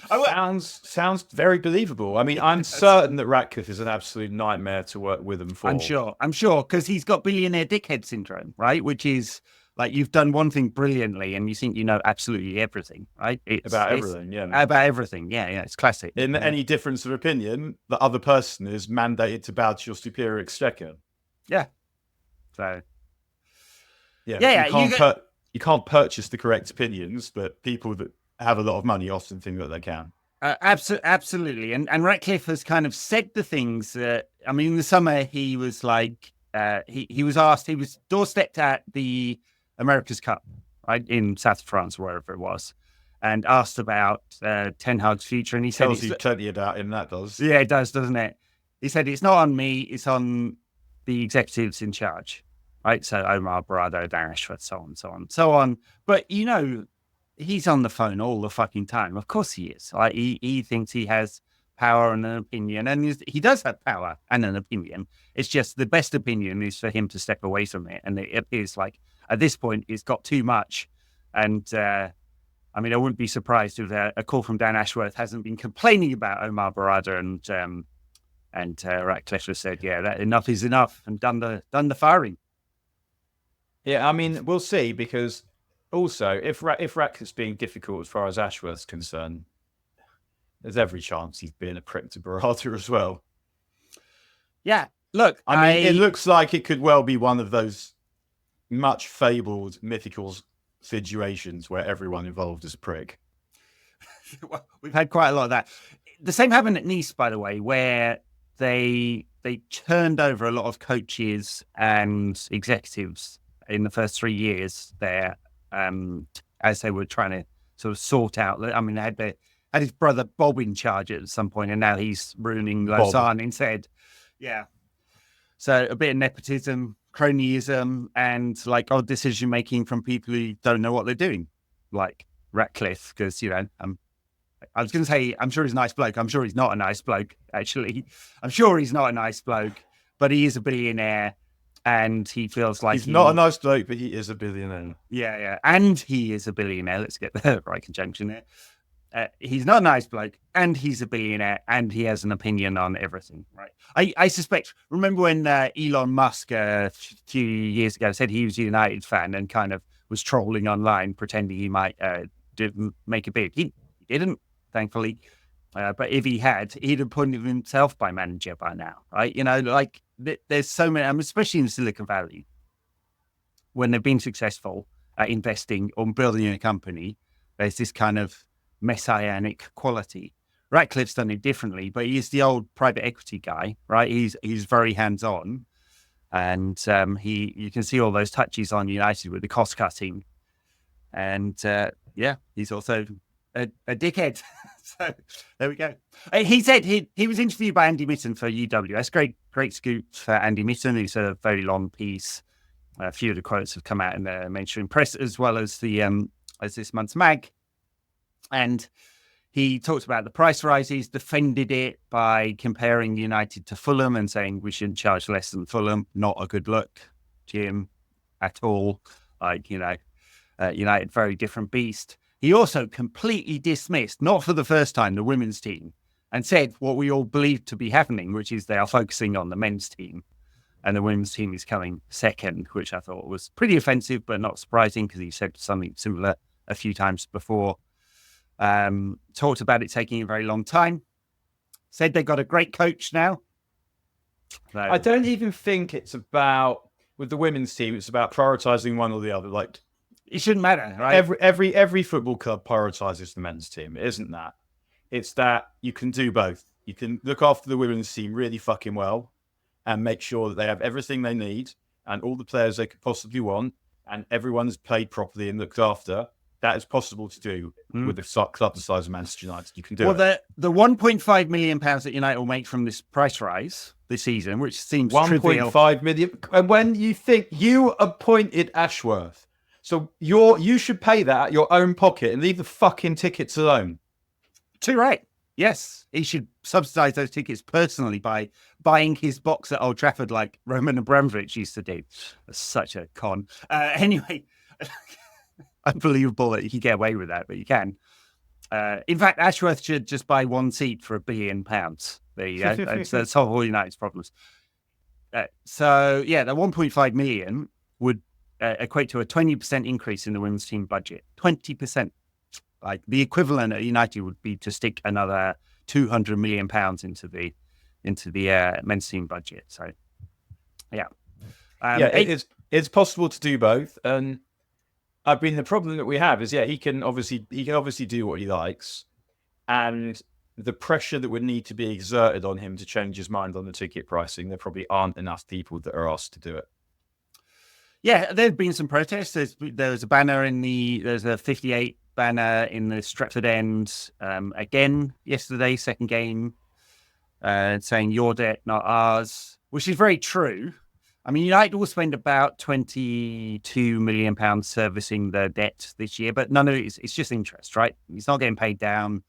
Sounds very believable. I mean, I'm certain that Ratcliffe is an absolute nightmare to work with and for. I'm sure, because he's got billionaire dickhead syndrome, right? Which is like you've done one thing brilliantly and you think you know absolutely everything, right? It's about everything. Yeah, it's classic. In any difference of opinion, the other person is mandated to bow to your superior exchequer. Yeah. So. You can't purchase the correct opinions, but people that have a lot of money often think that they can. Absolutely. And Ratcliffe has kind of said the things that, I mean, in the summer, he was like, he was asked, he was doorstepped at the America's Cup, right, in South of France, wherever it was, and asked about Ten Hag's future. And he said, tells you plenty about him, that does. Yeah, it does, doesn't it? He said, it's not on me, it's on the executives in charge, right? So Omar Barada, Dan Ashworth, so on. But, you know, he's on the phone all the fucking time. Of course he is. Like he thinks he has power and an opinion, and he does have power and an opinion. It's just the best opinion is for him to step away from it. And it appears like at this point it's got too much. And I mean, I wouldn't be surprised if a call from Dan Ashworth hasn't been complaining about Omar Barada, and Ratcliffe has said, yeah, that enough is enough, and done the firing. Yeah, I mean, we'll see, because also, if Ratcliffe's being difficult as far as Ashworth's concerned, there's every chance he's being a prick to Barada as well. Yeah, look, I mean, it looks like it could well be one of those much fabled mythical situations where everyone involved is a prick. Well, we've had quite a lot of that. The same happened at Nice, by the way, where they turned over a lot of coaches and executives in the first 3 years there. As they were trying to sort of sort out, I mean, they had his brother Bob in charge at some point, and now he's ruining Lausanne instead. Yeah. So a bit of nepotism, cronyism, and like odd decision making from people who don't know what they're doing, like Ratcliffe. Because I was going to say, I'm sure he's a nice bloke. I'm sure he's not a nice bloke. Actually, I'm sure he's not a nice bloke, but he is a billionaire. And he feels like he's not a nice bloke, but he is a billionaire. Yeah. And he is a billionaire. Let's get the right conjunction there. He's not a nice bloke, and he's a billionaire, and he has an opinion on everything, right? I suspect, remember when Elon Musk a few years ago said he was a United fan and kind of was trolling online, pretending he might make a bid. He didn't, thankfully. But if he had, he'd have appointed himself by manager by now, right? You know, like there's so many, especially in Silicon Valley, when they've been successful at investing or building a company, there's this kind of messianic quality. Ratcliffe's done it differently, but he's the old private equity guy, right? He's very hands-on, and you can see all those touches on United with the cost cutting, and he's also a dickhead. So there we go. He said he was interviewed by Andy Mitten for UWS. Great scoop for Andy Mitten. He's a very long piece. A few of the quotes have come out in the mainstream press as well as the as this month's mag. And He talked about the price rises, defended it by comparing United to Fulham and saying we shouldn't charge less than Fulham. Not a good look, Jim, at all. United, very different beast. He also completely dismissed, not for the first time, the women's team and said what we all believed to be happening, which is they are focusing on the men's team and the women's team is coming second, which I thought was pretty offensive, but not surprising because he said something similar a few times before. Talked about it taking a very long time. Said they got a great coach now. So, I don't even think it's about, with the women's team, it's about prioritizing one or the other. Like, it shouldn't matter, right? Every football club prioritizes the men's team. It isn't that. It's that you can do both. You can look after the women's team really fucking well and make sure that they have everything they need and all the players they could possibly want and everyone's played properly and looked after. That is possible to do with a club the size of Manchester United. You can do it. Well, the £1.5 million that United will make from this price rise this season, which seems trivial. 1.5 million. And when you think you appointed Ashworth, so you should pay that out of your own pocket and leave the fucking tickets alone. Too right. Yes, he should subsidise those tickets personally by buying his box at Old Trafford like Roman Abramovich used to do. That's such a con. Anyway, unbelievable that you can get away with that, but you can. In fact, Ashworth should just buy one seat for £1 billion. There you go. That's all United's problems. The 1.5 million would equate to a 20% increase in the women's team budget. 20%. Like the equivalent at United would be to stick another £200 million into the men's team budget. So, yeah, it's possible to do both. And the problem that we have is, he can obviously do what he likes, and the pressure that would need to be exerted on him to change his mind on the ticket pricing, there probably aren't enough people that are asked to do it. Yeah, there's been some protests. There's a banner there's a 58 banner in the Stretford end again yesterday, second game, saying your debt, not ours, which is very true. I mean, United will spend about £22 million servicing the debt this year, but none of it it's just interest, right? It's not getting paid down.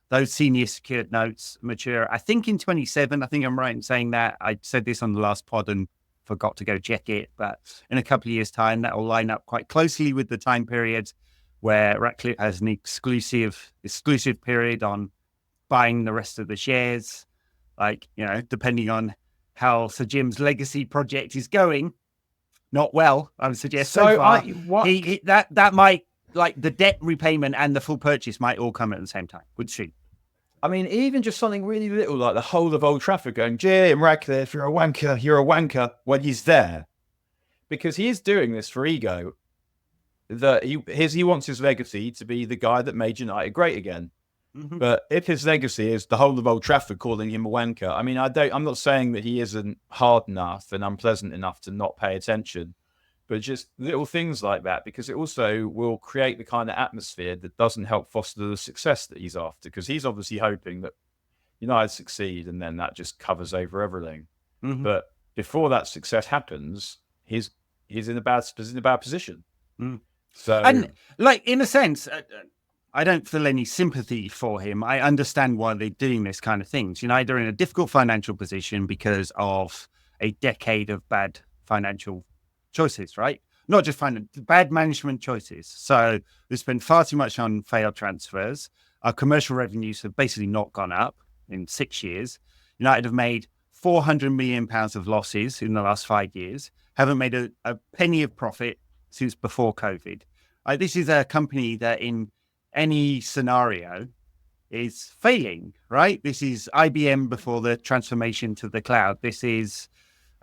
Those senior secured notes mature, I think, in 27. I think I'm right in saying that. I said this on the last pod and forgot to go check it, but in a couple of years' time, that will line up quite closely with the time period where Ratcliffe has an exclusive period on buying the rest of the shares. Like, depending on how Sir Jim's legacy project is going, not well, I would suggest so far. That might, like, the debt repayment and the full purchase might all come at the same time, would she? I mean, even just something really little like the whole of Old Trafford going, Jim Ratcliffe, you're a wanker, when he's there. Because he is doing this for ego. That he wants his legacy to be the guy that made United great again. Mm-hmm. But if his legacy is the whole of Old Trafford calling him a wanker, I mean, I'm not saying that he isn't hard enough and unpleasant enough to not pay attention, but just little things like that, because it also will create the kind of atmosphere that doesn't help foster the success that he's after, because he's obviously hoping that United succeed and then that just covers over everything. Mm-hmm. But before that success happens, he's in a bad position. Mm. So, and like, in a sense, I don't feel any sympathy for him. I understand why they're doing this kind of things. United are in a difficult financial position because of a decade of bad financial choices, right? Not just bad management choices. So we spent far too much on failed transfers. Our commercial revenues have basically not gone up in 6 years. United have made £400 million of losses in the last 5 years, haven't made a penny of profit since before COVID. This is a company that in any scenario is failing, right? This is IBM before the transformation to the cloud. This is,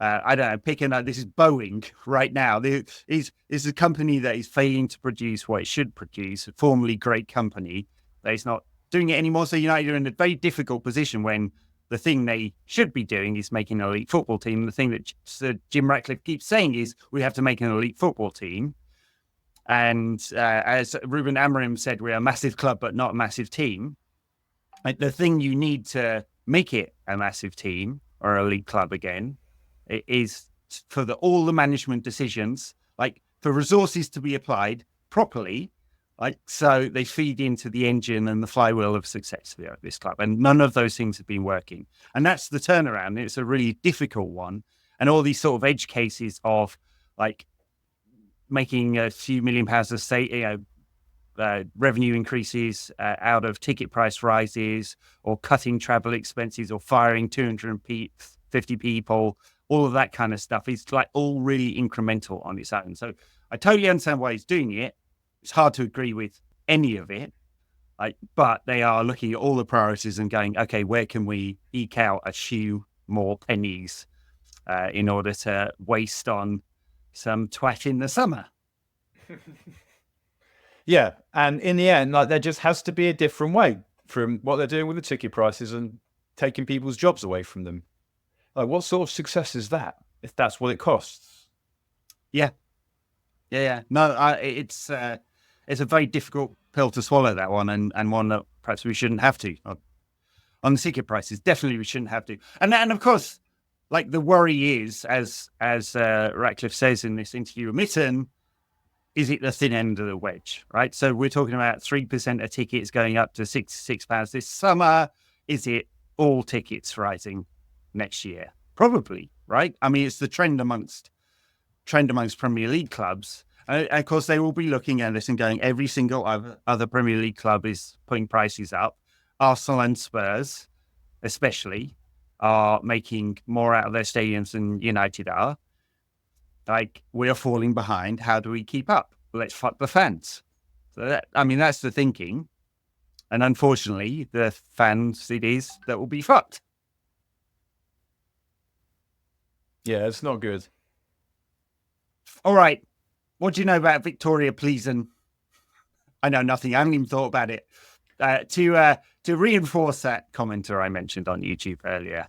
this is Boeing right now. This is a company that is failing to produce what it should produce, a formerly great company that is not doing it anymore. So United are in a very difficult position when the thing they should be doing is making an elite football team. The thing that Sir Jim Ratcliffe keeps saying is we have to make an elite football team. And as Ruben Amorim said, we're a massive club, but not a massive team. Like, the thing you need to make it a massive team or a elite club again is for all the management decisions, like for resources to be applied properly Like, so they feed into the engine and the flywheel of success here at this club. And none of those things have been working. And that's the turnaround. It's a really difficult one. And all these sort of edge cases of like making a few £1 million revenue increases out of ticket price rises, or cutting travel expenses, or firing 250 people, all of that kind of stuff is like all really incremental on its own. So I totally understand why he's doing it. It's hard to agree with any of it, but they are looking at all the priorities and going, okay, where can we eke out a few more pennies in order to waste on some twat in the summer? Yeah, and in the end, like, there just has to be a different way from what they're doing with the ticket prices and taking people's jobs away from them. Like, what sort of success is that if that's what it costs? Yeah. No, it's a very difficult pill to swallow, that one, and one that perhaps we shouldn't have to. On the ticket prices, definitely we shouldn't have to. And of course, like, the worry is, as Ratcliffe says in this interview with Mitten, is it the thin end of the wedge, right? So we're talking about 3% of tickets going up to £66 this summer. Is it all tickets rising next year? Probably, right? I mean, it's the trend amongst Premier League clubs. And of course, they will be looking at this and going, every single other Premier League club is putting prices up. Arsenal and Spurs, especially, are making more out of their stadiums than United are. Like, we're falling behind. How do we keep up? Let's fuck the fans. So that's the thinking. And unfortunately, the fans, it is, that will be fucked. Yeah, it's not good. All right. What do you know about Viktoria Plzen? I know nothing. I haven't even thought about it. To reinforce that commenter I mentioned on YouTube earlier,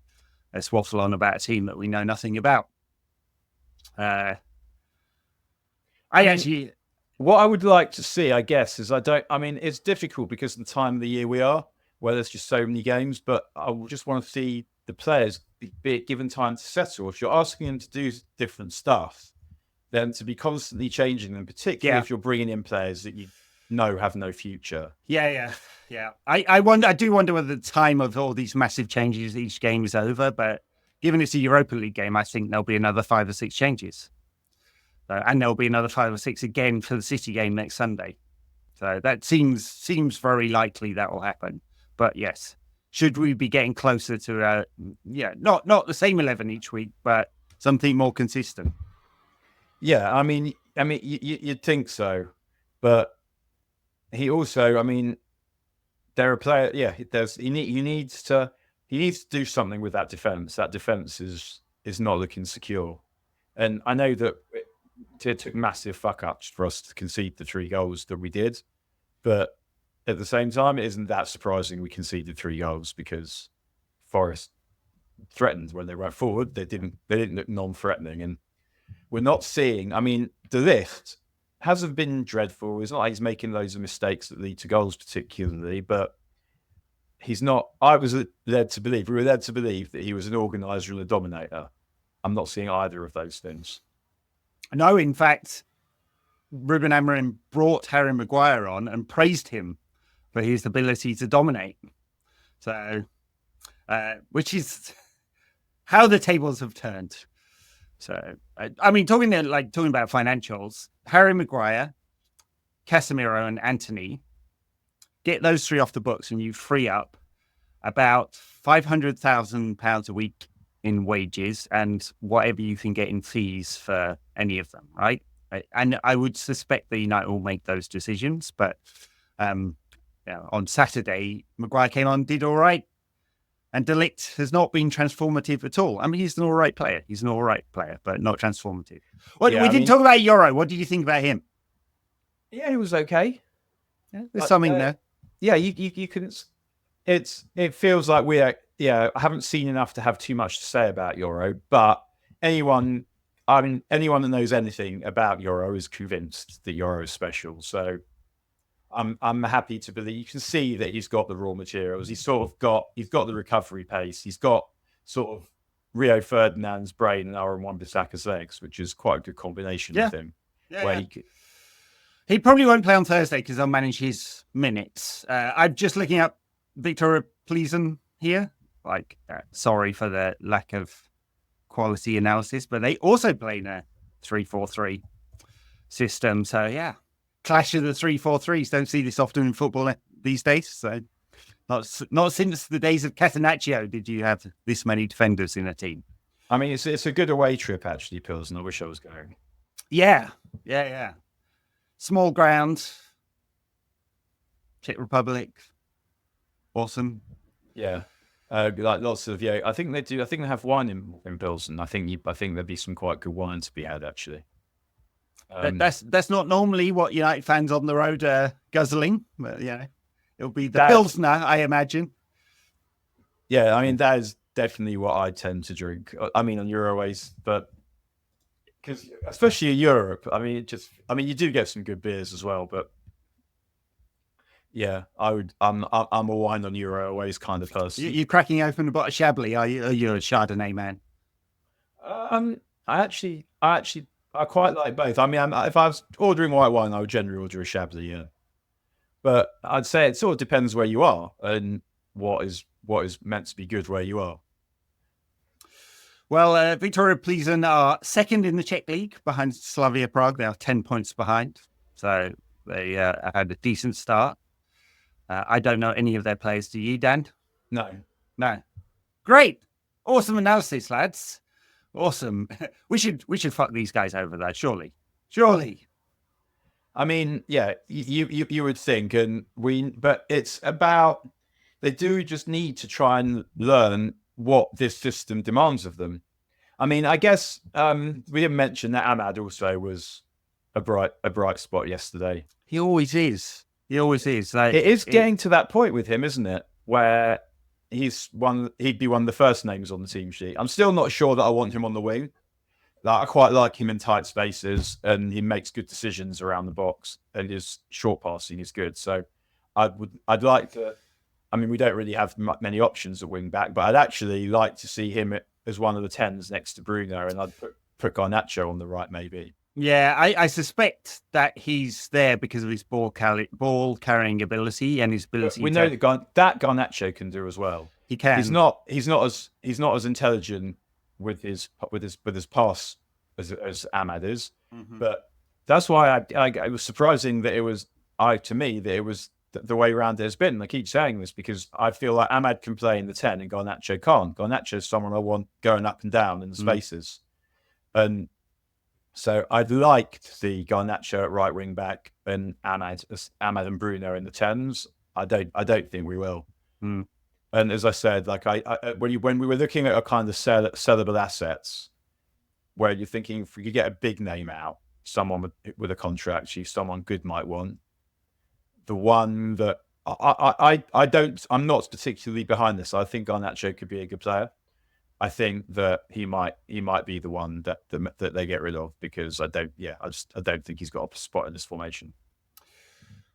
let's waffle on about a team that we know nothing about. What I would like to see, I guess, is it's difficult because of the time of the year we are, where there's just so many games, but I just want to see the players be given time to settle. If you're asking them to do different stuff, then to be constantly changing them, particularly if you're bringing in players that you know have no future. Yeah. I do wonder whether the time of all these massive changes, each game is over, but given it's a Europa League game, I think there'll be another 5 or 6 changes. And there'll be another 5 or 6 again for the City game next Sunday. So that seems very likely that will happen. But yes, should we be getting closer to not the same 11 each week, but something more consistent? Yeah, I mean, you'd think so, but he also, they're a player. Yeah, he needs to do something with that defense. That defense is not looking secure, and I know that it took massive fuck ups for us to concede the 3 goals that we did, but at the same time, it isn't that surprising we conceded 3 goals because Forest threatened when they ran forward. They didn't look non-threatening, and we're not seeing. The lift hasn't been dreadful. It's not like he's making loads of mistakes that lead to goals, particularly, but he's not. We were led to believe that he was an organizer and a dominator. I'm not seeing either of those things. No, in fact, Ruben Amorim brought Harry Maguire on and praised him for his ability to dominate. So, which is how the tables have turned. So, talking about financials, Harry Maguire, Casemiro, and Anthony, get those 3 off the books, and you free up about £500,000 a week in wages and whatever you can get in fees for any of them, right? And I would suspect that United will make those decisions, but on Saturday, Maguire came on, did all right. And De Ligt has not been transformative at all. He's an all right player. But not transformative. We didn't talk about Euro. What did you think about him? Yeah, he was okay. Yeah, there's something there. Yeah, you couldn't. It feels like I haven't seen enough to have too much to say about Euro, but anyone that knows anything about Euro is convinced that Euro is special. So I'm happy to believe. You can see that he's got the raw materials. He's got the recovery pace. He's got sort of Rio Ferdinand's brain and Aaron Wan-Bissaka's legs, which is quite a good combination with him. He probably won't play on Thursday because they'll manage his minutes. I'm just looking up Viktoria Plzen here. Sorry for the lack of quality analysis, but they also play in a 3-4-3 system. So, yeah, clash of the 3-4-3s. Don't see this often in football these days. So, not since the days of Catenaccio did you have this many defenders in a team. I mean, it's a good away trip, actually, Pilsen. I wish I was going. Yeah. Small ground. Czech Republic. Awesome. Yeah. Like lots of I think they do. I think they have wine in Pilsen. I think there'd be some quite good wine to be had, actually. That's not normally what United fans on the road are guzzling, but it'll be the Pilsner, I imagine. Yeah, I mean that is definitely what I tend to drink. I mean on Euroways, but because especially in Europe, I mean you do get some good beers as well, but yeah, I'm a wine on Euroways kind of person. You're cracking open a bottle of Chablis. Are you a Chardonnay man? I quite like both. I mean, if I was ordering white wine, I would generally order a Chablis, yeah. But I'd say it sort of depends where you are and what is meant to be good where you are. Well, Viktoria Plzen are second in the Czech league behind Slavia Prague. They are 10 points behind, so they had a decent start. I don't know any of their players. Do you, Dan? No. Great, awesome analysis, lads. Awesome. We should fuck these guys over though. Surely. I mean, yeah, you would think, but it's about they do just need to try and learn what this system demands of them. I mean, I guess we didn't mention that Ahmad also was a bright spot yesterday. He always is. It is getting to that point with him, isn't it? Where he'd be one of the first names on the team sheet. I'm still not sure that I want him on the wing. I quite like him in tight spaces, and he makes good decisions around the box, and his short passing is good. So I'd like to. I mean, we don't really have many options at wing back, but I'd actually like to see him as one of the 10s next to Bruno, and I'd put Garnacho on the right, maybe. Yeah, I suspect that he's there because of his ball carrying ability and his ability. But we know that Garnacho can do as well. He can. He's not as intelligent with his pass as Ahmad is, but that's why it was surprising that it was the way around it has been. I keep saying this because I feel like Ahmad can play in the 10 and Garnacho can't. Garnacho is someone I want going up and down in the spaces, and so I'd like to see Garnacho at right wing back and Ahmad and Bruno in the 10s. I don't think we will. And as I said, like when we were looking at a kind of sellable assets, where you're thinking if we could get a big name out, someone with a contract, someone good might want. The one that I'm not particularly behind this. I think Garnacho could be a good player. I think that he might be the one that they get rid of because I don't think he's got a spot in this formation.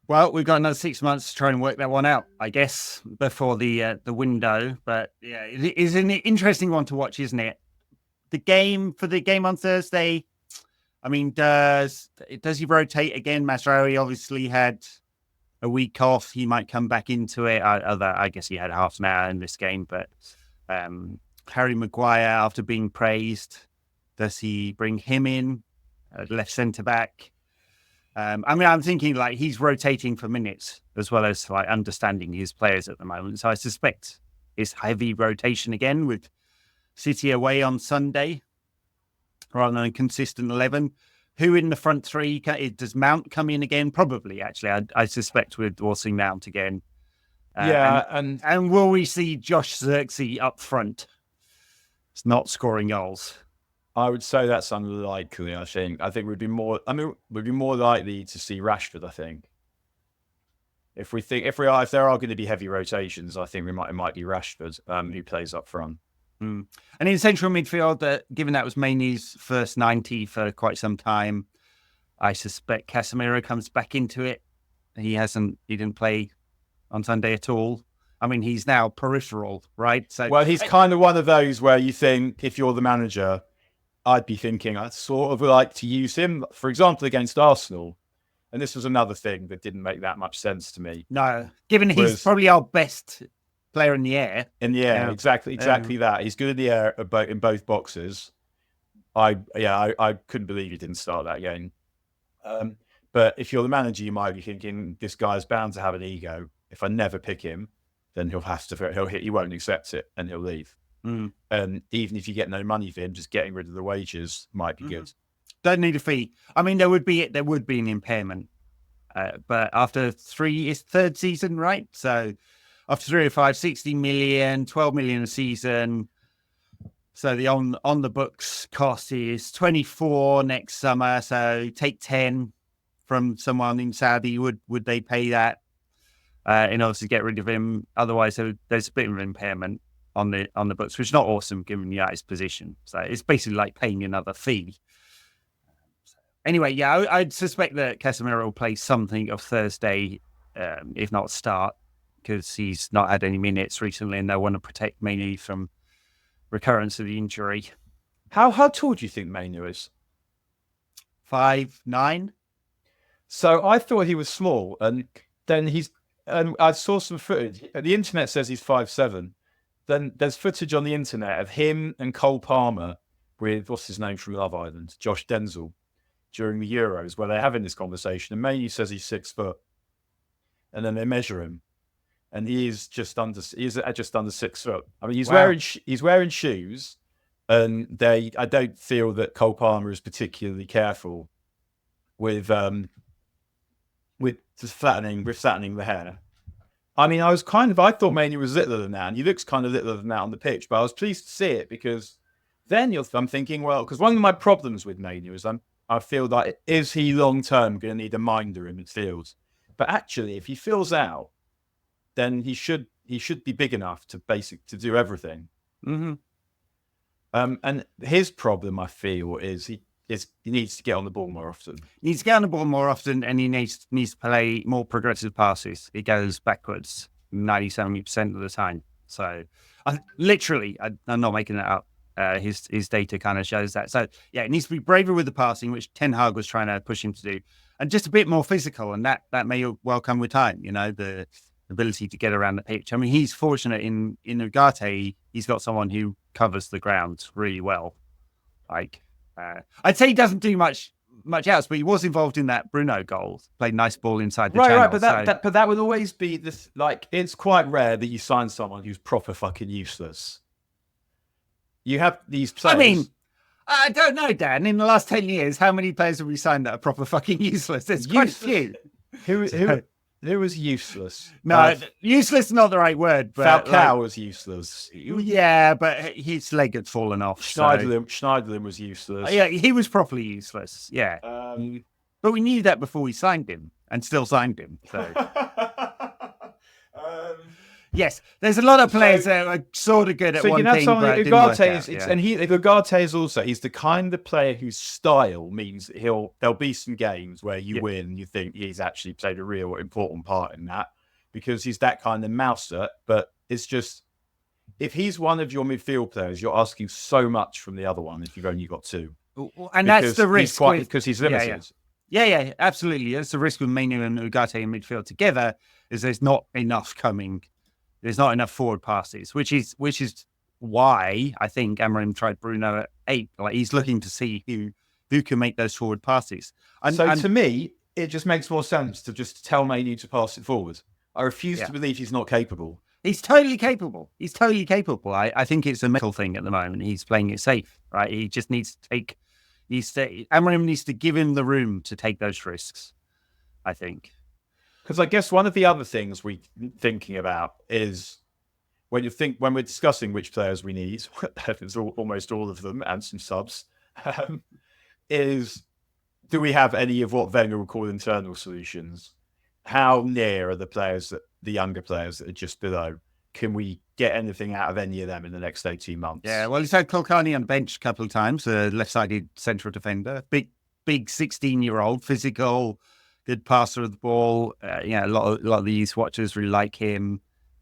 Well, we've got another 6 months to try and work that one out, I guess, before the window. But yeah, it is an interesting one to watch, isn't it? The game on Thursday. I mean, does he rotate again? Masraoui obviously had a week off. He might come back into it. I guess he had half an hour in this game, but Harry Maguire, after being praised, does he bring him in left centre back? I mean, I'm thinking like he's rotating for minutes as well as like understanding his players at the moment. So I suspect it's heavy rotation again with City away on Sunday rather than a consistent 11. Who in the front three? Does Mount come in again? Probably, actually. I suspect we're Dorsey Mount again. And will we see Josh Zirkzee up front? It's not scoring goals. I would say that's unlikely. I think we'd be more likely to see Rashford. I think if there are going to be heavy rotations, I think it might be Rashford who plays up front. And in central midfield, given that was Mainy's first 90 for quite some time, I suspect Casemiro comes back into it. He didn't play on Sunday at all. I mean, he's now peripheral, right? So, well, he's kind of one of those where you think if you're the manager, I'd be thinking I'd sort of like to use him, for example, against Arsenal. and this was another thing that didn't make that much sense to me. No, given he's probably our best player in the air. In the air, exactly that. He's good in the air in both boxes. I couldn't believe he didn't start that game. But if you're the manager, you might be thinking, this guy's bound to have an ego. If I never pick him, then he won't accept it and he'll leave. And even if you get no money for him, just getting rid of the wages might be good. Don't need a fee. I mean, there would be an impairment, but after third season, right? So after 3 or 5, 60 million, 12 million a season. So the on the books cost is 24 next summer. So take 10 from someone in Saudi. Would they pay that? And obviously get rid of him. Otherwise, there's a bit of an impairment on the books, which is not awesome given United's position. So it's basically like paying another fee. Anyway, yeah, I'd suspect that Casemiro will play something of Thursday, if not start, because he's not had any minutes recently, and they want to protect Mainoo from recurrence of the injury. How tall do you think Mainoo is? 5'9". So I thought he was small, and then I saw some footage. The internet says he's 5'7". Then there's footage on the internet of him and Cole Palmer with, what's his name from Love Island, Josh Denzel, during the Euros, where they're having this conversation, and Mainoo says he's 6 foot, and then they measure him, and he's just under 6 foot. I mean, he's wearing shoes, and I don't feel that Cole Palmer is particularly careful with just flattening the hair. I mean, I thought Mainoo was littler than that, and he looks kind of littler than that on the pitch, but I was pleased to see it, because then I'm thinking, well, because one of my problems with Mainoo is I feel like, is he long-term going to need a minder in midfield? But actually, if he fills out, then he should be big enough to do everything. And his problem, I feel, is he needs to get on the ball more often. He needs to get on the ball more often, and he needs to play more progressive passes. He goes backwards 90-70% of the time. So, I'm not making that up. His data kind of shows that. So, yeah, it needs to be braver with the passing, which Ten Hag was trying to push him to do, and just a bit more physical, and that may well come with time, the ability to get around the pitch. I mean, he's fortunate in Ugarte, he's got someone who covers the ground really well. Like, I'd say he doesn't do much else, but he was involved in that Bruno goal, played nice ball inside the channel. Right, but that would always be this, like, it's quite rare that you sign someone who's proper fucking useless. You have these players. I mean, I don't know, Dan. In the last 10 years, how many players have we signed that are proper fucking useless? There's quite a few. Who was useless? No, useless is not the right word. But Falcao was useless. Yeah, but his leg had fallen off. Schneiderlin was useless. Yeah, he was properly useless. Yeah. But we knew that before we signed him, and still signed him. So. Yes, there's a lot of players that are sort of good at one thing, but didn't work out. And Ugarte is also, he's the kind of player whose style means that there'll be some games where you win and you think he's actually played a real important part in that, because he's that kind of mouser. But it's just, if he's one of your midfield players, you're asking so much from the other one if you've only got two. And that's the risk. Because he's limited. Yeah, absolutely. That's the risk with Mainoo and Ugarte in midfield together, is there's not enough coming. There's not enough forward passes, which is why I think Amorim tried Bruno at 8. Like, he's looking to see who can make those forward passes. And to me, it just makes more sense to just tell Mainoo to pass it forward. I refuse to believe he's not capable. He's totally capable. I think it's a mental thing at the moment. He's playing it safe, right? He just needs to Amorim needs to give him the room to take those risks, I think. Because I guess one of the other things we're thinking about is when we're discussing which players we need, it's almost all of them and some subs, is, do we have any of what Wenger would call internal solutions? How near are the younger players that are just below? Can we get anything out of any of them in the next 18 months? Yeah, well, he's had Kolkani on the bench a couple of times, a left-sided central defender, big 16-year-old, physical, good passer of the ball. A lot of the youth watchers really like him.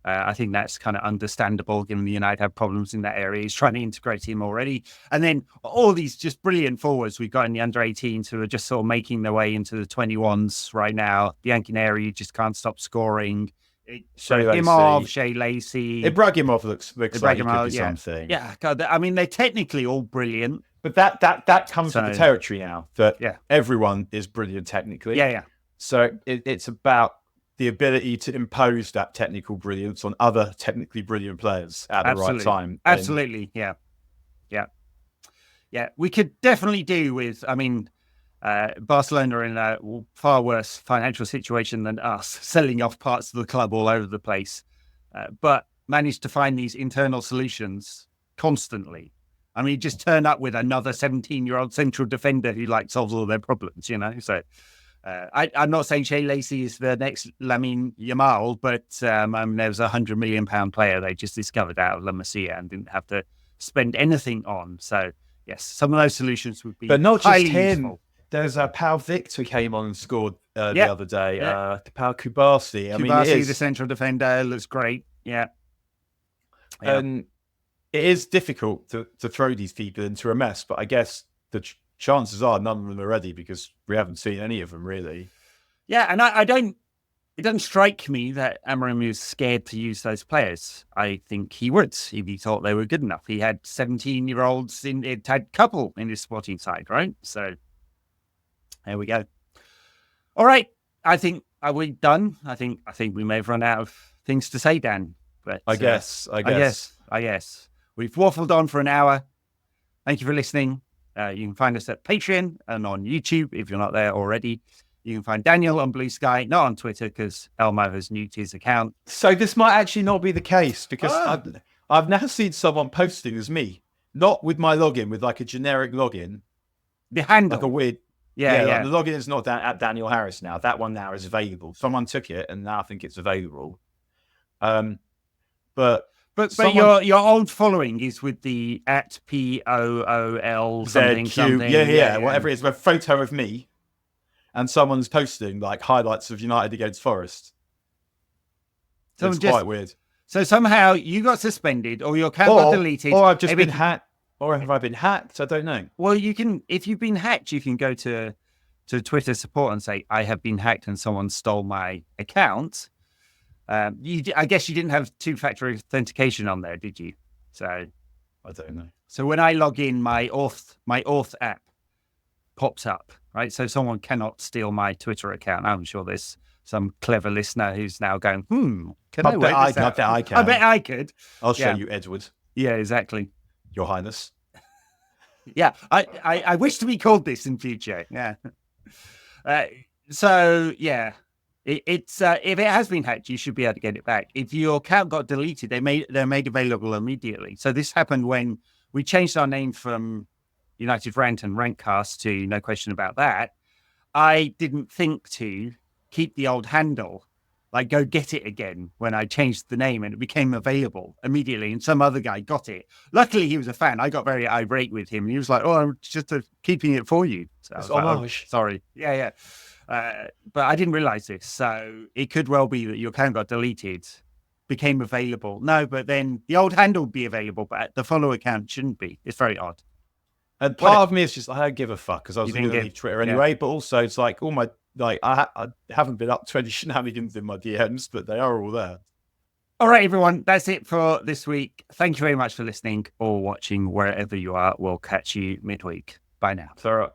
I think that's kind of understandable given the United have problems in that area. He's trying to integrate him already. And then all these just brilliant forwards we've got in the under-18s who are just sort of making their way into the 21s right now. The Yankineri just can't stop scoring. Shea Lacey. Ibrahimov looks like he could be something. Yeah, God, I mean, they're technically all brilliant. But that comes with the territory now, that everyone is brilliant technically. Yeah. So it's about the ability to impose that technical brilliance on other technically brilliant players at the right time. Absolutely, yeah. We could definitely do with, I mean, Barcelona are in a far worse financial situation than us, selling off parts of the club all over the place, but managed to find these internal solutions constantly. I mean, just turn up with another 17-year-old central defender who solves all their problems, So I'm not saying Shea Lacey is the next Lamine Yamal, but there was a £100 million player they just discovered out of La Masia and didn't have to spend anything on. So yes, some of those solutions would be, but not just him. Useful. There's Pau Victor came on and scored the other day. Pau Kubasi. Kubasi, the central defender, looks great. Yeah. And it is difficult to throw these people into a mess, but I guess the chances are none of them are ready because we haven't seen any of them really. Yeah, and it doesn't strike me that Amorim is scared to use those players. I think he would if he thought they were good enough. He had 17-year-olds it had a couple in his Sporting side, right? So there we go. All right. I think, are we done? I think we may have run out of things to say, Dan. But I guess. We've waffled on for an hour. Thank you for listening. You can find us at Patreon and on YouTube if you're not there already. You can find Daniel on Blue Sky, not on Twitter because Elmo has nuked his account. So this might actually not be the case because I've now seen someone posting as me, not with my login, with a generic login. The handle. Like a weird... Yeah. The login is not at Daniel Harris now. That one now is available. Someone took it and now I think it's available. But your old following is with the at POOL something. Yeah, whatever it is. A photo of me and someone's posting highlights of United against Forest. It's quite weird. So somehow you got suspended or your account got deleted. Or I've just been hacked. Or have I been hacked? I don't know. Well, you can, if you've been hacked, you can go to Twitter support and say, I have been hacked and someone stole my account. I guess you didn't have two-factor authentication on there, did you? So I don't know. So when I log in, my Auth app pops up, right? So someone cannot steal my Twitter account. I'm sure there's some clever listener who's now going, I bet I can. I bet I could. I'll show you, Edward. Yeah, exactly. Your Highness. Yeah, I wish to be called this in future. Yeah. So yeah, it's if it has been hacked, you should be able to get it back. If your account got deleted, they're made available immediately. So this happened when we changed our name from United Rant and Rantcast to No Question About That. I didn't think to keep the old handle. Go get it again when I changed the name and it became available immediately and some other guy got it. Luckily, he was a fan. I got very irate with him. And he was like, I'm just keeping it for you. So I was like, sorry. Yeah. But I didn't realize this. So it could well be that your account got deleted, became available. No, but then the old handle would be available, but the follow account shouldn't be. It's very odd. And part of me is just, I don't give a fuck because I was going to leave Twitter anyway. But also it's all my... I haven't been up to any shenanigans in my DMs, but they are all there. All right, everyone. That's it for this week. Thank you very much for listening or watching wherever you are. We'll catch you midweek. Bye now. Sarah.